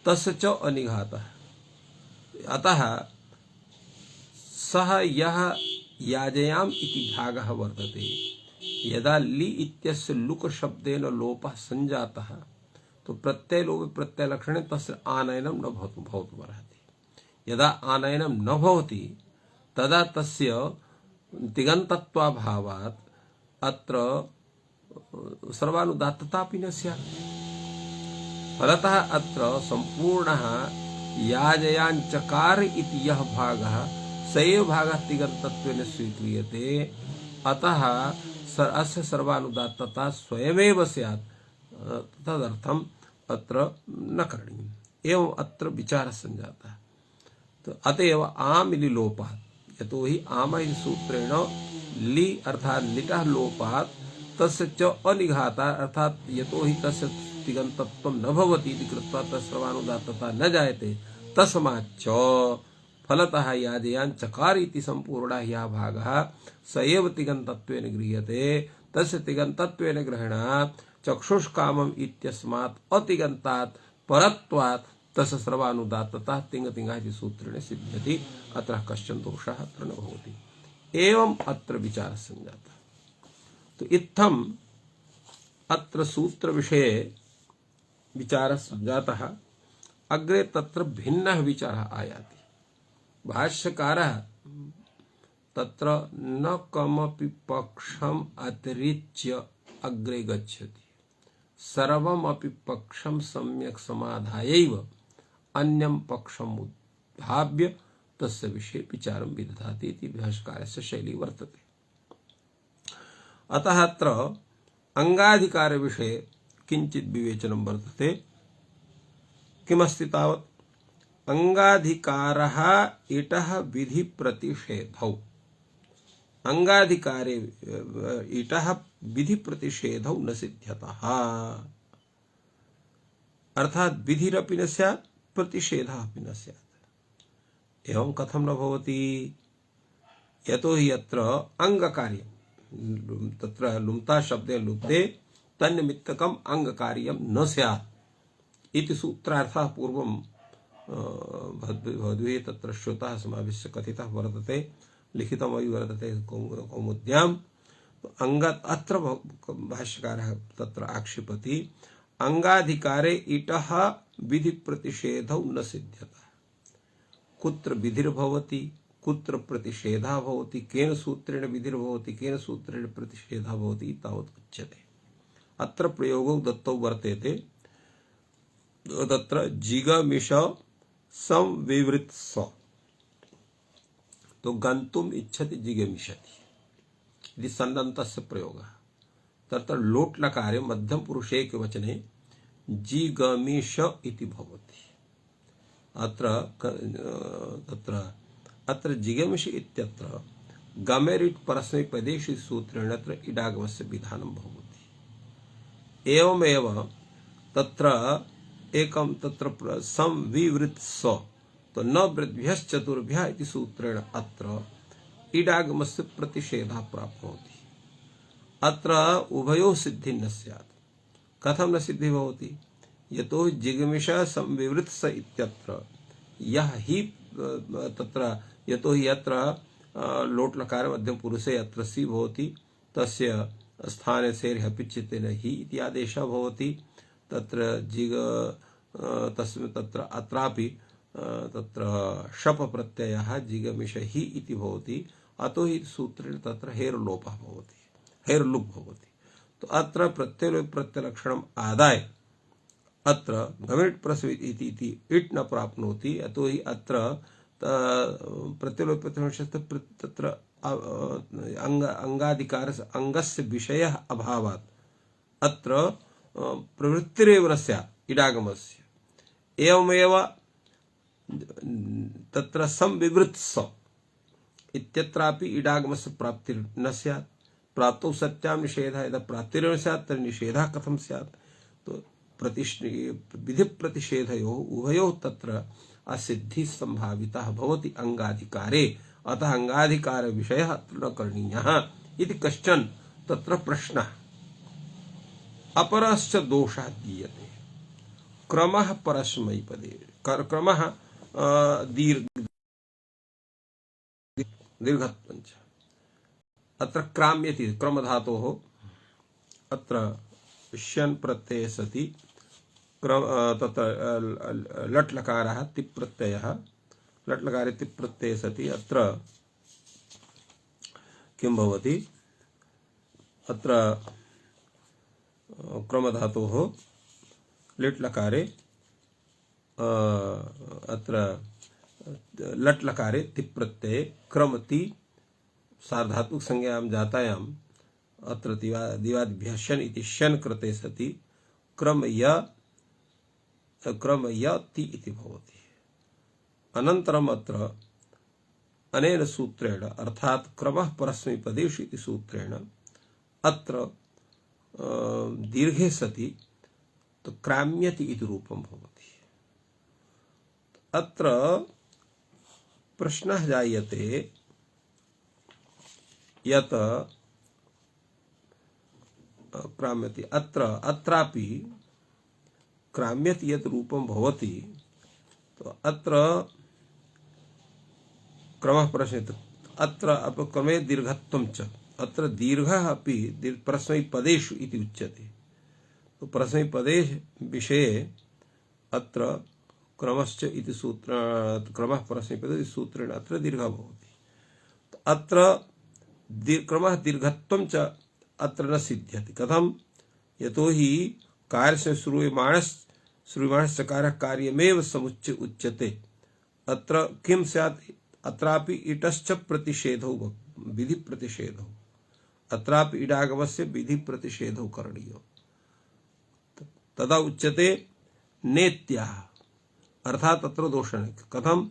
तस्य च अनिघातः। अतः सः यः याजयाम् इति भागः वर्तते यदा लि इत्यस्य लुक शब्देन लोपः संजातः तो प्रत्ययलोपे प्रत्ययलक्षणे तस्य आनयनं न भवतुमर्हति। यदा आनयनं न भवति तदा तस्य तिङन्तत्वाभावात् अत्र सर्वानुदात्ततापि न स्यात्। फलतः अत्र सम्पूर्णः याजयाञ्चकार इति यः भागः स एव भागः तिङन्तत्वेन स्वीक्रियते। अतः अस्य सर्वानुदात्तता स्वयमेव स्यात्, तदर्थम् अत्र न करणीयम्। एवं अत्र विचारः संजातः। तो अतएव आम् इति लोपात्, यतोहि आम इति सूत्रेण लि अर्थात लिटः लोपात् तस्य च अनिघातः अर्थात यतोहि तस्य तिङन्तत्वं न भवति इति कृत्वा तस्य सर्वानुदात्तता न जायते। तस्माच्च फलतः याजयाञ्चकार इति सम्पूर्णः यः भागः स एव तिङन्तत्वेन गृह्यते। तस्य तिङन्तत्वेन ग्रहणात् चक्षुष्कामम् इत्यस्मात् अतिगन्तात् परत्वात् तस्य सर्वानुदात्तता तिङ-तिङः इति सूत्रेण सिद्ध्यति। अतः कश्चन दोषः अत्र न भवति। एवं अत्र विचारः संजातः। तो इत्थम् अत्र सूत्र विषये विचारः संजातः। अग्रे तत्र भिन्नः विचारः आयाति। भाष्यकारः तत्र न कमपि पक्षम अतिरिच्य अग्रे गच्छति, सर्वमपि पक्षम सम्यक् समाधायैव अन्यं पक्षम उद्भाव्य तस्य विषये विचारं विदधाति इति भाष्यकारस्य शैली वर्तते। अतः अत्र अंगाधिकार विषये किंचित् विवेचनं वर्तते। किमस्ति तावत् अंगाधिकारः इतः विधि प्रतिषेधौ, अंगाधिकारे इतः विधि प्रतिषेधौ न सिद्ध्यतः, अर्थात विधिरपि न स्यात् प्रतिषेधः अपि न स्यात्। एवं कथं न भवति? यतो हि अत्र अंगकार्यं, तत्र लुम्ता शब्देन लुप्ते तन्निमित्तकम् अंगकार्यं न स्यात् इति सूत्रार्थः पूर्वं भवद्भिः तत्र श्रुतः समाविश्य कथितः वर्तते, लिखितमपि वर्तते कौमुद्याम्। अंगत अत्र भाष्यकारः तत्र आक्षेपति अंगाधिकारे इतः विधि प्रतिषेधौ न सिद्ध्यतः। कुत्र विधिर्भवति, कुत्र प्रतिषेधः भवति, केन सूत्रेण विधिर्भवति, केन सूत्रेण प्रतिषेधः भवति तावत् उच्यते। अत्र प्रयोगो दत्तौ वर्तेते तत्र जिगमिष संविवृत्स, तो गन्तुम् इच्छति जिगमिषति इति सन्नन्तस्य प्रयोगः। तत्र लोट् लकारे मध्यम पुरुषे एकवचने जिगमिष इति भवति। अत्र जिगमिष इत्यत्र गमेरिट् परस्मैपदेषु सूत्रेण अत्र इडागमस्य विधानं भवति। एवमेव तत्र एकं तत्र संविवृत्स, तो न वृद्भ्यश्चतुर्भ्यः इति सूत्रेण अत्र इडागमस्य प्रतिषेधः प्राप्नोति। अत्र उभयोः सिद्धिः न स्यात्। कथं न सिद्धिः भवति? यतो जिगमिष संविवृत्स इत्यत्र यः हि तत्र यतो हि अत्र लोट् लकार मध्यम पुरुषे अत्र सी भवति, तस्य स्थाने सेर् पिच्यतेन हि इति आदेशः भवति। तत्र जिग तस्मिन् तत्र अत्रापि तत्र शप प्रत्ययः जिगमिष हि इति भवति। अतो हि सूत्रेण तत्र हेर्लोपः भवति, हेर्लुक् भवति। तो अत्र प्रत्ययलोप प्रत्ययलक्षणम् आदाय अत्र गमिट् प्रसवित् इति इट् न प्राप्नोति। अतो हि अत्र प्रत्ययलोप प्रत्ययलक्षणस्य तत्र अंगाधिकारस्य अंगस्य विषयः अभावात् अत्र प्रवृत्तिरेव न स्यात् इडागमस्य। एवमेव तत्र संविवृत्स इत्यत्रापि इडागमस्य प्राप्तिर् न स्यात्। प्राप्तौ सत्यां निषेधः, यदा प्राप्तिरेव स्यात् तर्हि निषेधः कथं स्यात्? तो विधि प्रतिषेधयोः उभयोः तत्र असिद्धिः संभावितः भवति अंगाधिकारे। अतः अंगाधिकार विषयः अत्र न करणीयः इति कश्चन तत्र प्रश्नः। अपरश्च दोषः दीयते, क्रमः परस्मैपदे, क्रमः दीर्घत्वञ्च। अत्र क्राम्यति क्रमधातोः अत्र श्यन् प्रत्यये सति तत्र लट् लकारः तिप् प्रत्ययः, लट् लकारे तिप् प्रत्यये सति अत्र किं भवति? अत्र क्रमधातोः लिट् लकारे अत्र लट् लकारे तिप् प्रत्यये क्रमति सार्धातुक संज्ञायां जातायाम् अत्र दिवादिभ्यः शन् इति शन् कृते सति क्रमयति इति भवति। अनन्तरम् अत्र अनेन सूत्रेण अर्थात् क्रमः परस्मैपदेषु इति सूत्रेण अत्र दीर्घे सति तो क्राम्यति इति रूपं भवति। अत्र प्रश्नः जायते यत् क्राम्यति अत्रापि क्राम्यति यत् रूपं भवति, तो अत्र क्रमः प्रश्नः अत्र अपक्रमे दीर्घत्वं च, अत्र दीर्घः अपि परस्मैपदेषु इति उच्यते। तो परस्मैपदे विषये अत्र क्रमश्च इति सूत्र क्रमः परस्मैपदे इति सूत्रेण अत्र दीर्घः भवति। अत्र क्रमः दीर्घत्वं च अत्र न सिद्ध्यति। कथं? यतोहि कार्यस्य श्रूयमाणस्य कार्यः कार्यमेव समुच्य उच्यते। अत्र किं स्यात्? अत्रापि इटश्च प्रतिषेधौ विधि प्रतिषेधौ, अत्रापि इडागमस्य विधि प्रतिषेधौ करणीयो। तदा उच्यते नेत्याः, अर्थात अत्र दोषः। कथम?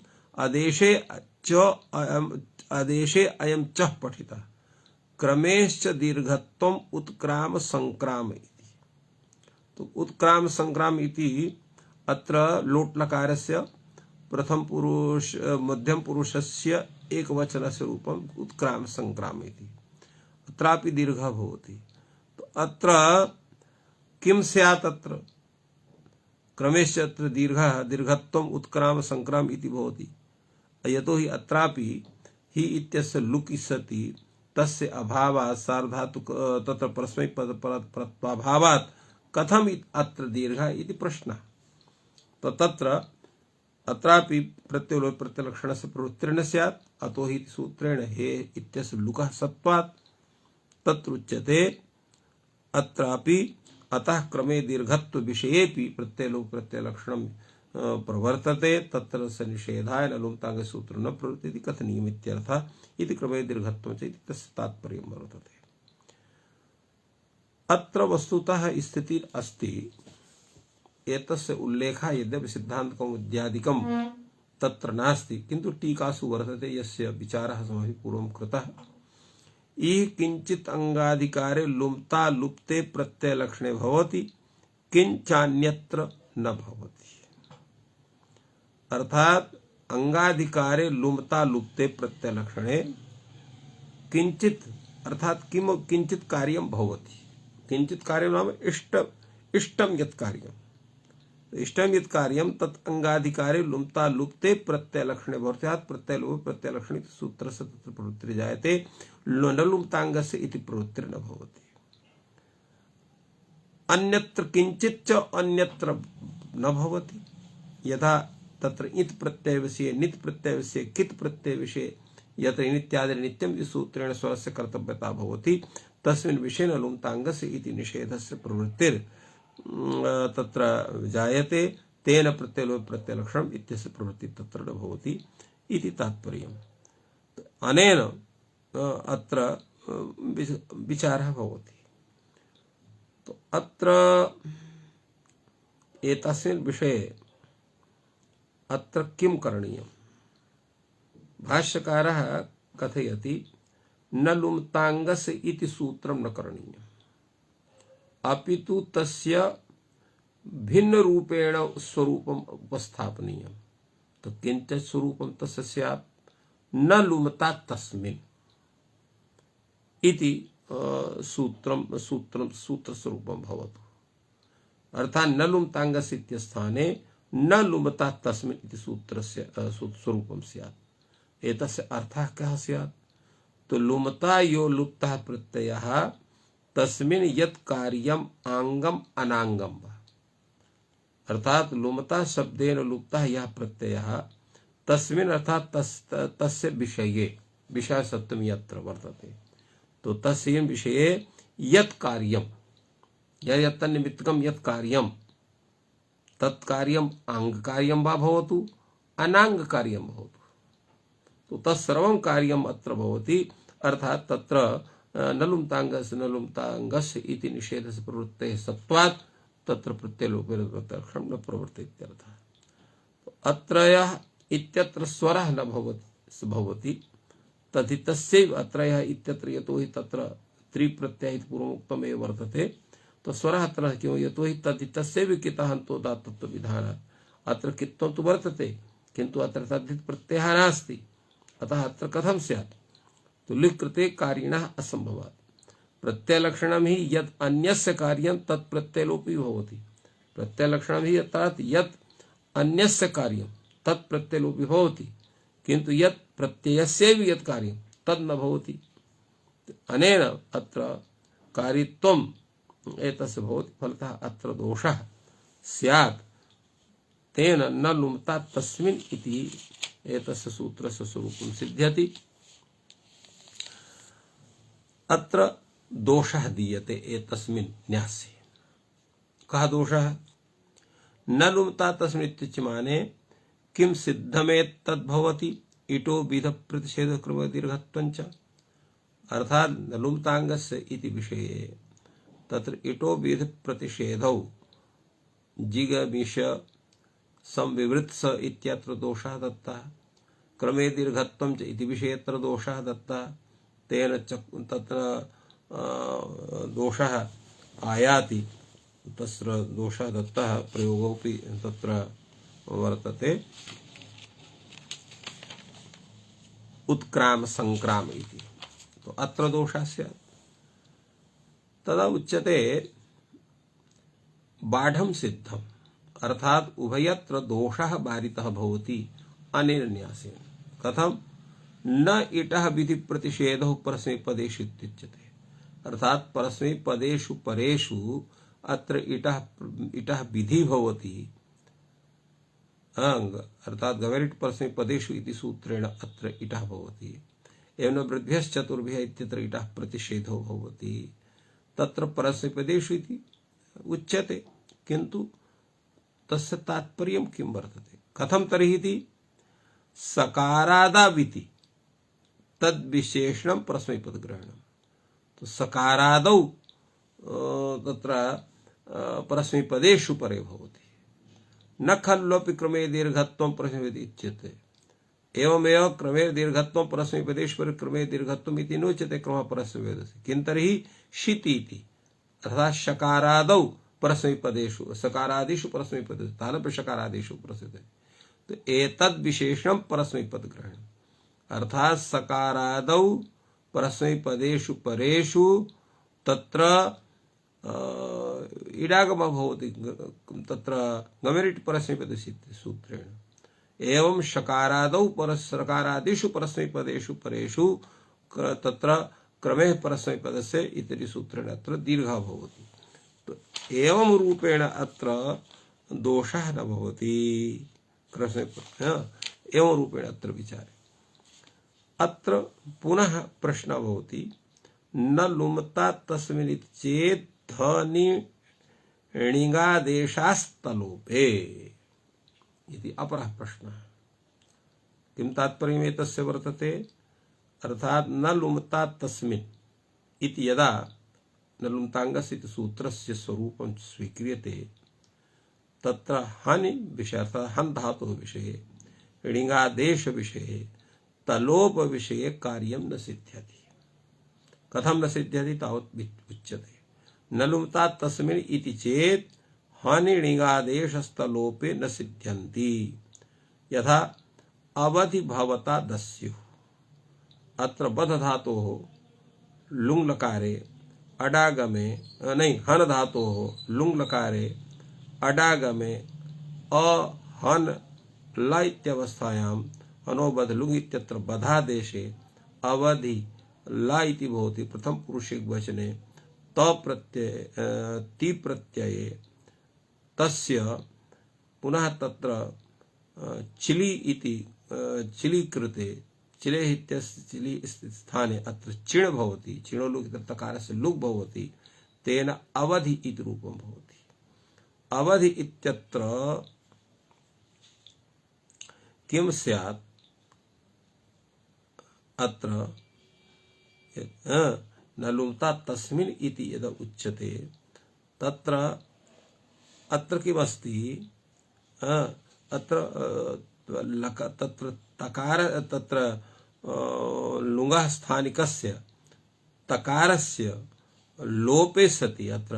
आदेशे अयं चः पठितः क्रमेश्च दीर्घत्वम् उत्क्राम संक्राम इति। तो उत्क्राम संक्राम इति अत्र लोट्लकारस्य प्रथम पुरुष मध्यम पुरुषस्य एकवचनस्य रूपम् उत्क्राम संक्राम इति। अत्रापि दीर्घः भवति। तो अत्र किं स्यात्? अत्र क्रमेश्च अत्र दीर्घत्वम् उत्क्राम संक्राम इति भवति। यतोहि अत्रापि हि इत्यस्य लुक् सति तस्य अभावात् सार्वधातुक तत्र परस्मैपदप्रत्ययाभावात् कथम अत्र दीर्घः इति प्रश्नः। तो तत्र अत्रापि प्रत्ययलोप प्रत्ययलक्षणस्य प्रवृत्तिर्न स्यात्। अतो हि सूत्रेण हे इत्यस्य लुकः सत्वात् तत्र उच्यते अत्रापि अतः क्रमे दीर्घत्व विषयेपि प्रत्ययलोप प्रत्ययलक्षणं प्रवर्तते तत्र स निषेधाय न लुम्ताङ्ग सूत्र न प्रवृत्ति कथनीयम् इत्यर्थः। इति क्रमे दीर्घत्वं च इति तस्य तात्पर्यं वर्तते। अत्र वस्तुतः स्थिति अस्ति एतस्य उल्लेखः यद्यपि सिद्धान्तकौमुद्यादिकं तत्र नास्ति, किन्तु टीकासु वर्तते यस्य विचारः अस्माभिः पूर्वं कृतः। इह किंचित अंगाधिकारे लुप्ता लुप्ते प्रत्ययलक्षणे भवति किंचान्यत्र न भवति। अर्थात अंगाधिकारे लुप्ता लुप्ते प्रत्ययलक्षणे किंचित अर्थात किंचित कार्यं भवति। किंचित कार्यं नाम इष्टं यत् कार्यं, इष्टं यत् कार्यं तत् अंगाधिकारे लुप्ता लुप्ते प्रत्ययलक्षणे भवति। प्रत्ययलोप प्रत्ययलक्षणे सूत्रस्य तत्र प्रवृत्तिर् जायते, न लुप्ताङ्गस्य इति प्रवृत्तिर्न भवति। अन्यत्र किंचित् च अन्यत्र न भवति। यथा तत्र इत् प्रत्यय विषये नित् प्रत्यय विषये कित् प्रत्यय विषये यत्र नित्यादि नित्यं इति सूत्रेण स्वरस्य कर्तव्यता भवति तस्मिन् विषये न लुप्ताङ्गस्य इति निषेधस्य प्रवृत्तिर् तत्र जायते, तेन प्रत्ययलोप प्रत्ययलक्षणम् इत्यस्य प्रवृत्ति तत्र न भवति इति तात्पर्यम्। अनेन अत्र विचारः भवति। तो अत्र एतस्मिन् विषये अत्र किं करणीयम्? भाष्यकारः कथयति न लुम्ताङ्गस्य इति सूत्रं न करणीयम्, अपितु तस्य भिन्न रूपेण स्वरूपम् उपस्थापनीयम्। तो किञ्चित् स्वरूपं तस्य स्यात् न लुमता तस्मिन् इति सूत्रस्वरूपं भवतु। अर्थात् न लुम्ताङ्गस्य इत्यस्थाने न लुमता तस्मिन् इति सूत्रस्य स्वरूपं स्यात्। एतस्य अर्थः कः स्यात्? तो लुमता यो लुप्तः प्रत्ययः तस्मिन् यत् कार्यम् आंगम अनांगम वा। अर्थात लुमता शब्देन लुप्तः यः प्रत्ययः तस्मिन् अर्थात तस्य विषये विषय सप्तमी यत्र वर्तते। तो तस्य विषये यत् कार्यम् यत् निमित्तकं यत् कार्यम् तत् कार्यम् आंग कार्यं वा भवतु अनांग कार्यं भवतु। तो तत्सर्वं कार्यम् अत्र भवति। अर्थात तत्र न लुम्ताङ्गस्य इति निषेधस्य प्रवृत्तेः सत्वात् तत्र प्रत्ययलोपे प्रत्ययलक्षणं न प्रवर्तते इत्यर्थः। अत्र यः इत्यत्र स्वरः न भवति तद्धि तस्यैव अत्र यः इत्यत्र यतोहि तत्र त्रिप्रत्ययः इति पूर्वमुक्तम् एव वर्तते। तो स्वरः अत्र क्यों? यतोहि तद्धि तस्यैव कितः हन्तोदात्तत्व विधानात्। अत्र कित्वं तु वर्तते किन्तु अत्र तद्धित् प्रत्ययः नास्ति। अतः अत्र कथं स्यात्? तो लिक् कृते कारिणः असम्भवात्। प्रत्ययलक्षणं हि यत् अन्यस्य कार्यं तत् प्रत्ययलोपी भवति। प्रत्ययलक्षणं हि अर्थात् यत् अन्यस्य कार्यं तत् प्रत्ययलोपी भवति, किन्तु यत् प्रत्ययस्यैव यत् कार्यं तद् न भवति। अनेन अत्र कारित्वम् एतस्य भवति। फलतः अत्र दोषः स्यात्। तेन न लुमता तस्मिन् इति एतस्य सूत्रस्य स्वरूपं सिद्ध्यति। अत्र दोषः दीयते एतस्मिन् न्यासे। कः दोषः? न लुमता तस्मिन् इत्युच्य माने किं सिद्धमेतद्भवति इटो विध प्रतिषेध क्रम दीर्घत्वञ्च, अर्थात न लुमतांगस्य इति विषये तत्र इटो विध प्रतिषेधौ जिगमिष संविवृत्स इत्यत्र दोषः दत्तः, क्रमे दीर्घत्वं च इति विषयेऽत्र दोषः दत्तः। तेन तत्र दोषः आयाति, तत्र दोषः दत्तः, प्रयोगोऽपि तत्र वर्तते। उत्क्राम संक्राम इति, तो अत्र दोषः स्यात्। तदा उच्यते बाढं सिद्धम्, अर्थात उभयत्र दोषः बारितः भवति अनेन न्यासेन। कथं? न इटः विधि प्रतिषेधौ परस्मैपदेषु इत्युच्यते, अर्थात परस्मैपदेषु परेषु अत्र इटः विधि भवति, अंग अर्थात गवेरिट परस्मैपदेषु इति सूत्रेण अत्र इटः भवति। एवं वृद्भ्यश्चतुर्भ्यः इत्यत्र इटः प्रतिषेधो भवति, तत्र परस्मैपदेषु इति उच्यते, किन्तु तस्य तात्पर्यं किं वर्तते? कथं तर्हि इति? सकारादाविति तद्विशेषणं परस्मैपदग्रहणं। तो सकारादौ तत्र परस्मैपदेषु परे भवति। न खल्वपि क्रमे दीर्घत्वं परस्मैपदे इत्युच्यते। एवमेव क्रमे दीर्घत्वं परस्मैपदेषु परे क्रमे दीर्घत्वम् इति नोच्यते क्रमः परस्मैपदस्य। किं तर्हि शिति इति, अर्थात् शकारादौ परस्मैपदेषु, सकारादिषु परस्मैपदेषु, तानपि शकारादिषु परस्मैपदेषु, तो एतद् विशेषणं परस्मैपदग्रहणम्, अर्थात् सकारादौ परस्मैपदेषु परेषु तत्र इडागमः भवति, तत्र गमेरिट् परस्मैपदस्य सूत्रेण। एवं शकारादौ सकारादिषु परस्मैपदेषु परेषु तत्र क्रमे परस्मैपदस्य इति सूत्रेण अत्र दीर्घः भवति। तो एवं रूपेण अत्र दोषः न भवति। एवं रूपेण अत्र विचारे। अत्र पुनः प्रश्नः भवति, न लुमता तस्मिन् चेत् धनि णिगादेशास्तलोपे इति अपरः प्रश्नः। किं तात्पर्यम् एतस्य वर्तते? अर्थात् न लुमता तस्मिन् इति यदा न लुमतांगस्य इति सूत्रस्य स्वरूपं स्वीक्रियते, तत्र हनि विषये अर्थात् हन् धातुः विषये, णिगादेश विषये, तलोप विषये कार्यं न सिद्ध्यति। कथं न सिद्ध्यति तावत् उच्यते। न लुमता तस्मिन् इति चेत् हनि णिगादेशस्तलोपे न सिद्ध्यन्ति। यथा अवधि भवता दस्युः, अत्र बध धातोः लुङ् लकारे अडागमे नहीं हन धातोः लुङ् लकारे अडागमे अहन् ल इत्यवस्थायाम् अनोबध लुङ् इत्यत्र बधादेशे अवधि ला इति भवति प्रथम पुरुषे वचने ति प्रत्यये तस्य पुनः तत्र चिलि इति चिलि कृते चिले इत्यस्य चिलि स्थाने अत्र चिण् भवति, चिणो लुक् इत्यत्र तकारस्य लुक् भवति, तेन अवधि इति रूपं भवति। अवधि इत्यत्र किं स्यात्? अत्र न लुमता तस्मिन् इति यदा उच्यते तत्र अत्र किमस्ति? अत्र तत्र तकार तत्र लुङ्गः स्थानिकस्य तकारस्य लोपे सति अत्र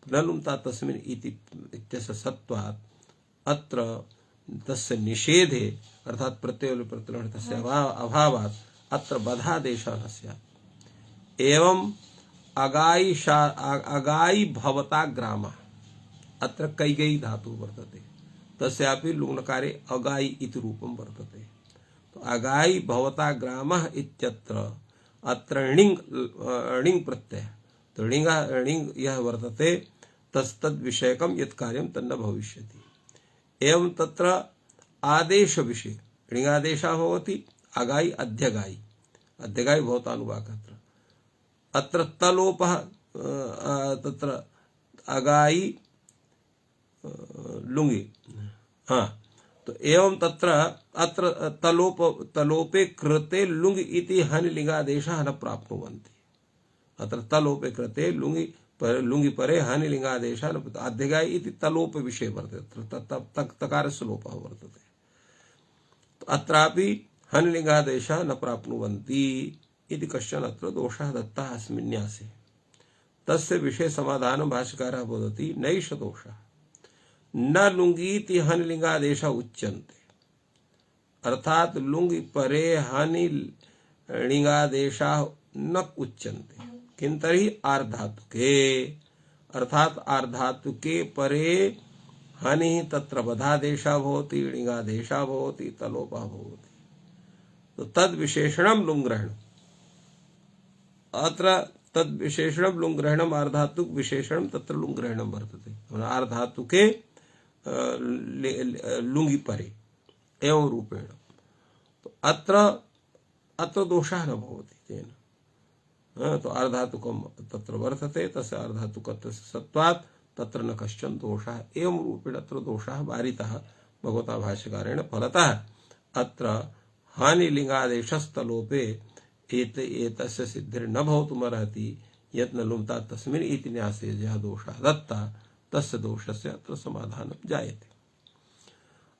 न लुमता तस्मिन् इति इत्यस्य सत्वात् अत्र तस्य निषेधे अर्थात् प्रत्ययोः तस्य अभावात् अत्र बधादेशः स्यात्। एवं अगाई भवता ग्रामः, अत्र कैगई धातुः वर्तते, तस्यापि लुङ्लकारे अगाई इति रूपं वर्तते। तो अगाई भवता ग्रामः इत्यत्र अत्र णिङ् प्रत्ययः, तो णिङ् यः वर्तते तस्तद् विषयकं यत् कार्यं तन्न भविष्यति। एवं तत्र आदेश विषय णिगादेशः भवति अगायि अध्यगायि अध्यगायि भवतानुवाकः अत्र तलोपः तत्र अगायि लुङि हाँ तो एवं तत्र अत्र तलोपे कृते लुङि इति हनिलिङ्गादेशः न प्राप्नुवन्ति अत्र तलोपे कृते लुङि परे हनिलिङ्गादेशः न अध्यगायि इति तलोप विषये वर्तते अत्र तकारस्य लोपः वर्तते अत्रापि हनिलिङ्गादेशः न प्राप्नुवन्ति इति कश्चन अत्र दोषः दत्तः अस्मिन् न्यासे तस्य विषये समाधानं भाष्यकारः वदति नैष दोषः न लुङीति हनिलिङ्गादेशः उच्यन्ते अर्थात लुङि परे हनिलिङ्गादेशः न उच्यन्ते किं तर्हि आर्धातुके अर्थात आर्धातुके परे हनिः तत्र बधादेशः भवति णिगादेशः भवति तलोपः भवति तो तद विशेषणं लुङ्ग्रहणम् अत्र तद विशेषणं लुङ्ग्रहणम् आर्धातुक विशेषणं तत्र लुङ्ग्रहणं वर्तते आर्धातुके लुङि परे एवं रूपेण तो अत्र दोषः न भवति तेन तो आर्धातुकं तत्र वर्तते तस्य आर्धातुकत्वस्य सत्त्वात् तत्र न कश्चन दोषः एवं रूपेण अत्र दोषः वारितः भगवता भाष्यकारेण फलतः अत्र हानिलिङ्गादेशस्तलोपे एतस्य सिद्धिर्न भवितुमर्हति यत् न लुम्ता तस्मिन् इति न्यासे यः दोषः दत्तः तस्य दोषस्य अत्र समाधानं जायते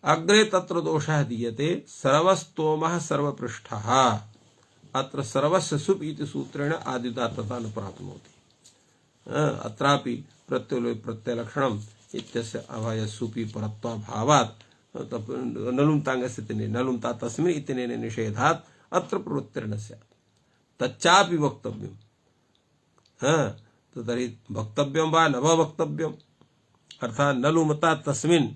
अग्रे तत्र दोषः दीयते सर्वस्तोमः सर्वपृष्ठः अत्र सर्वस्य सुप् इति सूत्रेण आदिदात्तता न प्राप्नोति अत्रापि प्रत्ययलक्षणम् इत्यस्य अभय सुपि परत्वाभावात् नलुम्ताङ्गस्य तिने नलुम्ता तस्मिन् इत्यनेन निषेधात् अत्र प्रवृत्तिर्न स्यात् तच्चापि वक्तव्यम् तो तर्हि वक्तव्यं वा न वा वक्तव्यम् अर्थात् न लुमता तस्मिन्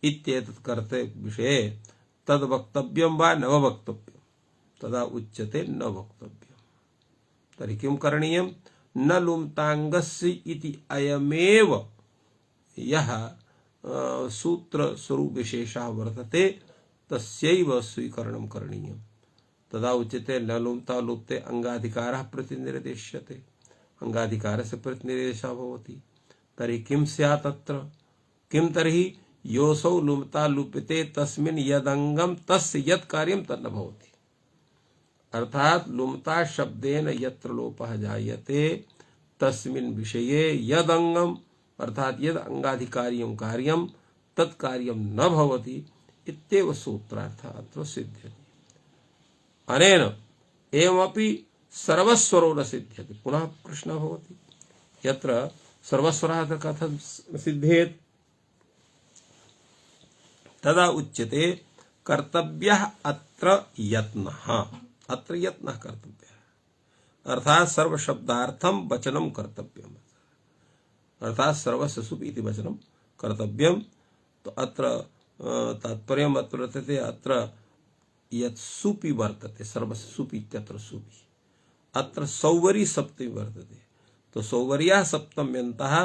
इत्येतत् कर्ते विषये तद् वक्तव्यं वा न वा वक्तव्यम् तदा उच्यते न वक्तव्यम् तर्हि किं करणीयं न लुम्ताङ्गस्य इति अयमेव यः सूत्र स्वरूप विशेषः वर्तते तस्यैव स्वीकरणं करणीयम् तदा उच्यते न लुम्ता लुप्ते अंगाधिकारः प्रतिनिर्देश्यते अंगाधिकारस्य प्रतिनिर्देशः भवति तर्हि किं स्यात् अत्र किं तर्हि योऽसौ लुम्ता लुप्यते तस्मिन् यदंगम तस्य यत् कार्यं तन्न भवति अर्थात लुम्ता शब्देन यत्र लोपः जायते तस्मिन् विषये यदंगम अर्थात यद अंगाधिकार्यं कार्यं तत् कार्यं न भवति इत्येव सूत्रार्थः अत्र सिद्ध्यति अनेन एवमपि सर्वस्वरो न सिद्ध्यति पुनः प्रश्नः भवति यत्र सर्वस्वरः कथं सिद्धेत् तदा उच्यते कर्तव्यः अत्र यत्नः कर्तव्यः अर्थात सर्वशब्दार्थं वचनं कर्तव्यम् अर्थात सर्वस्य सुप् इति वचनं कर्तव्यं तो अत्र तात्पर्यम् अत्र वर्तते अत्र यत् सुपि वर्तते सर्वस्य सुपि इत्यत्र सुपि अत्र सौवरी सप्तमी वर्तते तो सौवर्याः सप्तम्यन्तः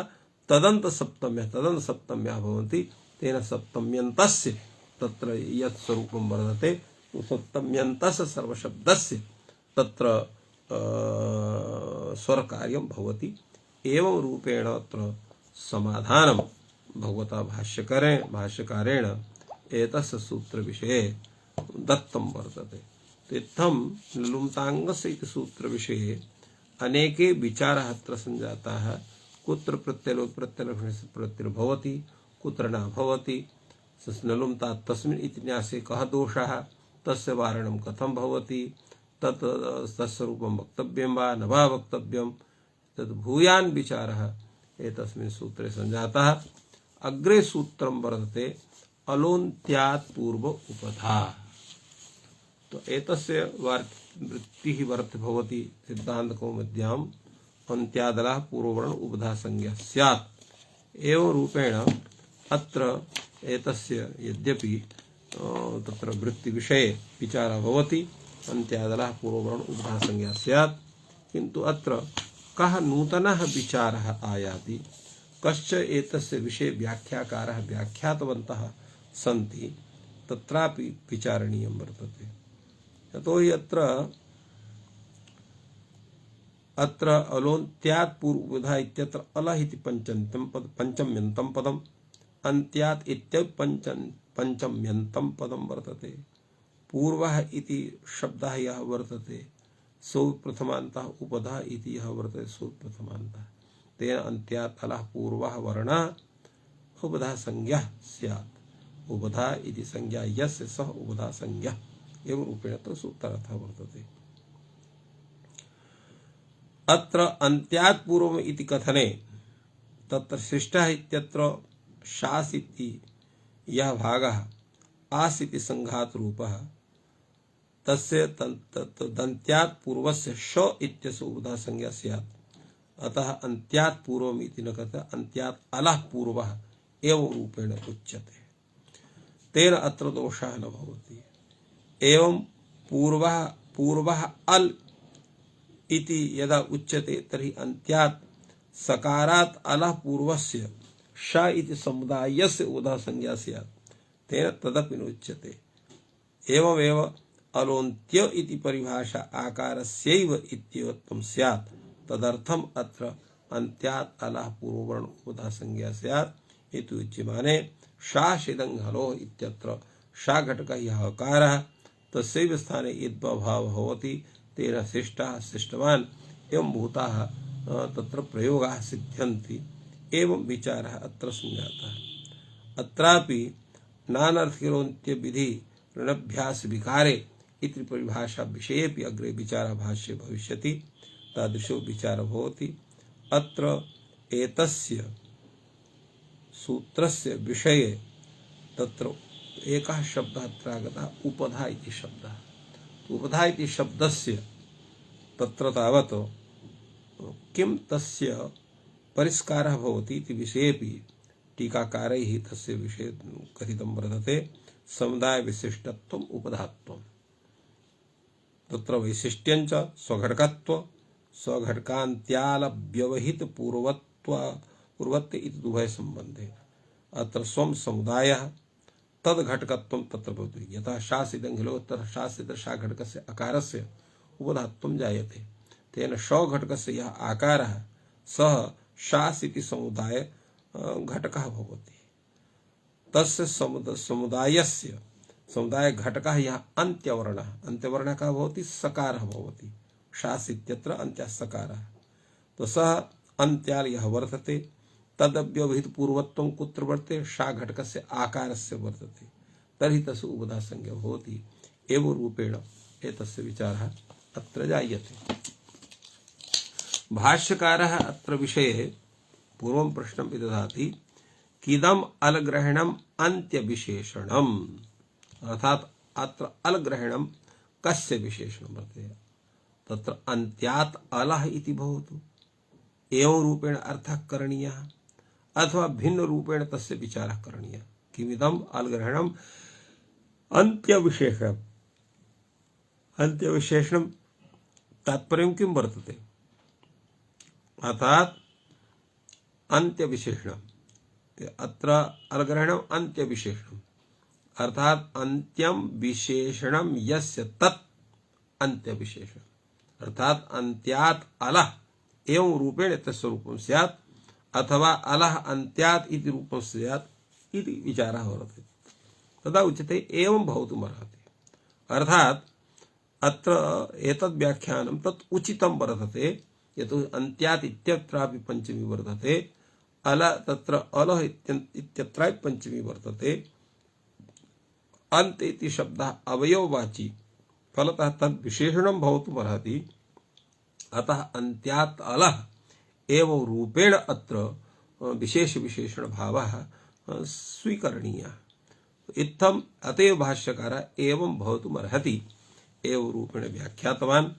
तदन्त सप्तम्यः भवन्ति तेन सप्तम्यन्तस्य तत्र यत् स्वरूपं वर्तते सप्तम्यन्तस्य सर्वशब्दस्य तत्र स्वरकार्यं भवति एवं रूपेण अत्र समाधानं भगवता भाष्यकारेण एतस्य सूत्रविषये दत्तं वर्तते इत्थं लुम्ताङ्गस्य इति सूत्रविषये अनेके विचाराः अत्र सञ्जाताः कुत्र प्रत्ययलक्षणस्य प्रत्ययर्भवति कुत्र न भवति लुम्ता तस्मिन् इति न्यासे कः दोषः तस्य वारणं कथं भवति तत् तस्य रूपं वक्तव्यं वा न वा वक्तव्यं तद् भूयान् विचारः एतस्मिन् सूत्रे सञ्जातः अग्रे सूत्रं वर्तते अलोन्त्यात् पूर्व उपधा तो एतस्य वृत्तिः वर्त भवति सिद्धान्तकौमुद्याम् अन्त्यादलः पूर्ववर्ण उपधा संज्ञा स्यात् एवं रूपेण अत्र एतस्य यद्यपि तत्र वृत्तिविषये विचारः भवति अन्त्यादलः पूर्ववर्ण उपधा संज्ञा स्यात् किन्तु अत्र कः नूतनः विचारः आयाति कश्च एतस्य विषये व्याख्याकारः व्याख्यातवन्तः सन्ति तत्रापि विचारणीयं वर्तते। यतोहि अत्र अलोन्त्यात् पूर्वविधा इत्यत्र अलः इति पञ्चम्यन्तं पदम् अन्त्यात् इत्यपि पञ्चम्यन्तं पदं वर्तते। पूर्वः इति शब्दः यः वर्तते सो प्रथमान्तः उपधा इति यः वर्तते सो प्रथमान्तः तेन अन्त्यात् अलः पूर्वः वर्णः उपधा संज्ञः स्यात्। उपधा इति संज्ञा यस्य सः उपधा संज्ञः एवं रूपेण तत्र सूत्रार्थः वर्तते। अत्र अन्त्यात् पूर्वम् इति कथने तत्र शिष्टः इत्यत्र शास् इति यः भागः आस् इति संघात रूपः तस्य दन्त्यात् पूर्वस्य श इत्यस्य उपधा संज्ञा स्यात्। अतः अन्त्यात् पूर्वम् इति न कथ्यते अन्त्यात् अलः पूर्वः एवं रूपेण उच्यते। तेन अत्र दोषः न भवति। एवं पूर्वः अल् इति यदा उच्यते तर्हि अन्त्यात् सकारात् अलः पूर्वस्य श इति समुदायस्य उपधा संज्ञा स्यात्। तेन तदपि न उच्यते। एवमेव अलोन्त्य इति परिभाषा आकारस्यैव इत्येवत्वं स्यात्। तदर्थम् अत्र अन्त्यात् अलः पूर्ववर्ण उपधा संज्ञा स्यात् इति उच्यमाने शासिदं हलोः इत्यत्र शा घटकः यः अकारः तस्यैव स्थाने इद्भावः भवति। तेन शिष्टः शिष्टवान् एवं भूताः तत्र प्रयोगाः सिद्ध्यन्ति। एवं विचारः अत्र संजातः। अत्रापि नानर्थकिलोन्त्य विधि ऋणभ्यास विकारे इति परिभाषा विषयेपि अग्रे विचारः भाष्ये भविष्यति। तादृशो विचारः भवति। अत्र एतस्य सूत्रस्य विषये तत्र एकः शब्दः अत्र आगतः उपधा इति शब्दः। उपधा इति शब्दस्य तत्र तावत् किं तस्य परिष्कारः भवति इति विषयेपि टीकाकारैः तस्य विषये कथितं वर्तते। समुदाय विशिष्टत्वम् उपधात्वम्। तत्र वैशिष्ट्यञ्च स्वघटकत्व स्वघटकान्त्यालव्यवहित पूर्वत्व इति उभय संबन्धे। अत्र स्वं समुदायः तद घटकत्वं तत्र भवति। यथा शासिदं खिलो तथा शासित शा घटकस्य अकारस्य उपधात्वं जायते। तेन श घटकस्य यः आकारः सः शास् इति समुदाय घटकः भवति। तस्य समुदायस्य समुदाय घटकः यः अन्त्यवर्णः कः भवति सकारः भवति। शास् इत्यत्र अन्त्यः सकारः। तो सः अन्त्याल यः वर्तते तदव्यवहित पूर्वत्वं कुत्र वर्तते शा घटकस्य आकारस्य वर्तते। तर्हि तस्य उपधा संज्ञा भवति। एवं रूपेण एतस्य विचारः अत्र जायते। भाष्यकारः अत्र विषये पूर्वं प्रश्नं विदधाति किदम् अलग्रहणम् अन्त्यविशेषणम्। अर्थात् अत्र अलग्रहणं कस्य विशेषणं वर्तते। तत्र अन्त्यात् अलः इति भवतु एवं रूपेण अर्थः करणीयः अथवा भिन्न रूपेण तस्य विचारः करणीयः। किमिदम् अलग्रहणम् अन्त्यविशेषणम्। अन्त्यविशेषणं तात्पर्यं किं वर्तते। अर्थात् अन्त्यविशेषणम् अत्र अलग्रहणम् अन्त्यविशेषणम् अर्थात् अन्त्यं विशेषणं यस्य तत् अन्त्यविशेषणम्। अर्थात् अन्त्यात् अलः एवं रूपेण तस्य रूपं स्यात् अथवा अलः अन्त्यात् इति रूपं स्यात् इति विचारः वर्तते। तदा उच्यते एवं भवितुमर्हति। अर्थात् अत्र एतद् व्याख्यानं तत् उचितं वर्तते। यतो अन्त्यात् इत्यत्रापि पञ्चमी वर्तते अल तत्र अलः इत्यत्रापि पञ्चमी वर्तते। अन्त इति शब्दः अवयववाची फलतः तद् विशेषणं भवितुमर्हति। अतः अन्त्यात् अलः एवं रूपेण अत्र विशेष विशेषण भावः स्वीकरणीयः। इत्थम् अतएव भाष्यकारः एवं भवितुमर्हति एवं रूपेण व्याख्यातवान्।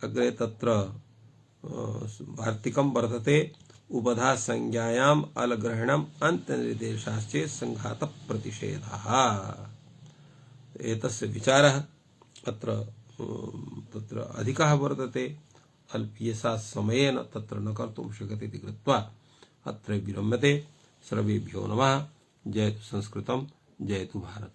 अग्रे तत्र वार्तिकं वर्तते उपधा संज्ञायाम् अलग्रहणम् अन्त्यनिर्देशाश्चेत् संघात प्रतिषेधः। एतस्य विचारः अत्र तत्र अधिकः वर्तते। अल्पीयसा समयेन तत्र न कर्तुं शक्यते इति कृत्वा अत्र विरम्यते। सर्वेभ्यो नमः। जयतु संस्कृतं जयतु भारत।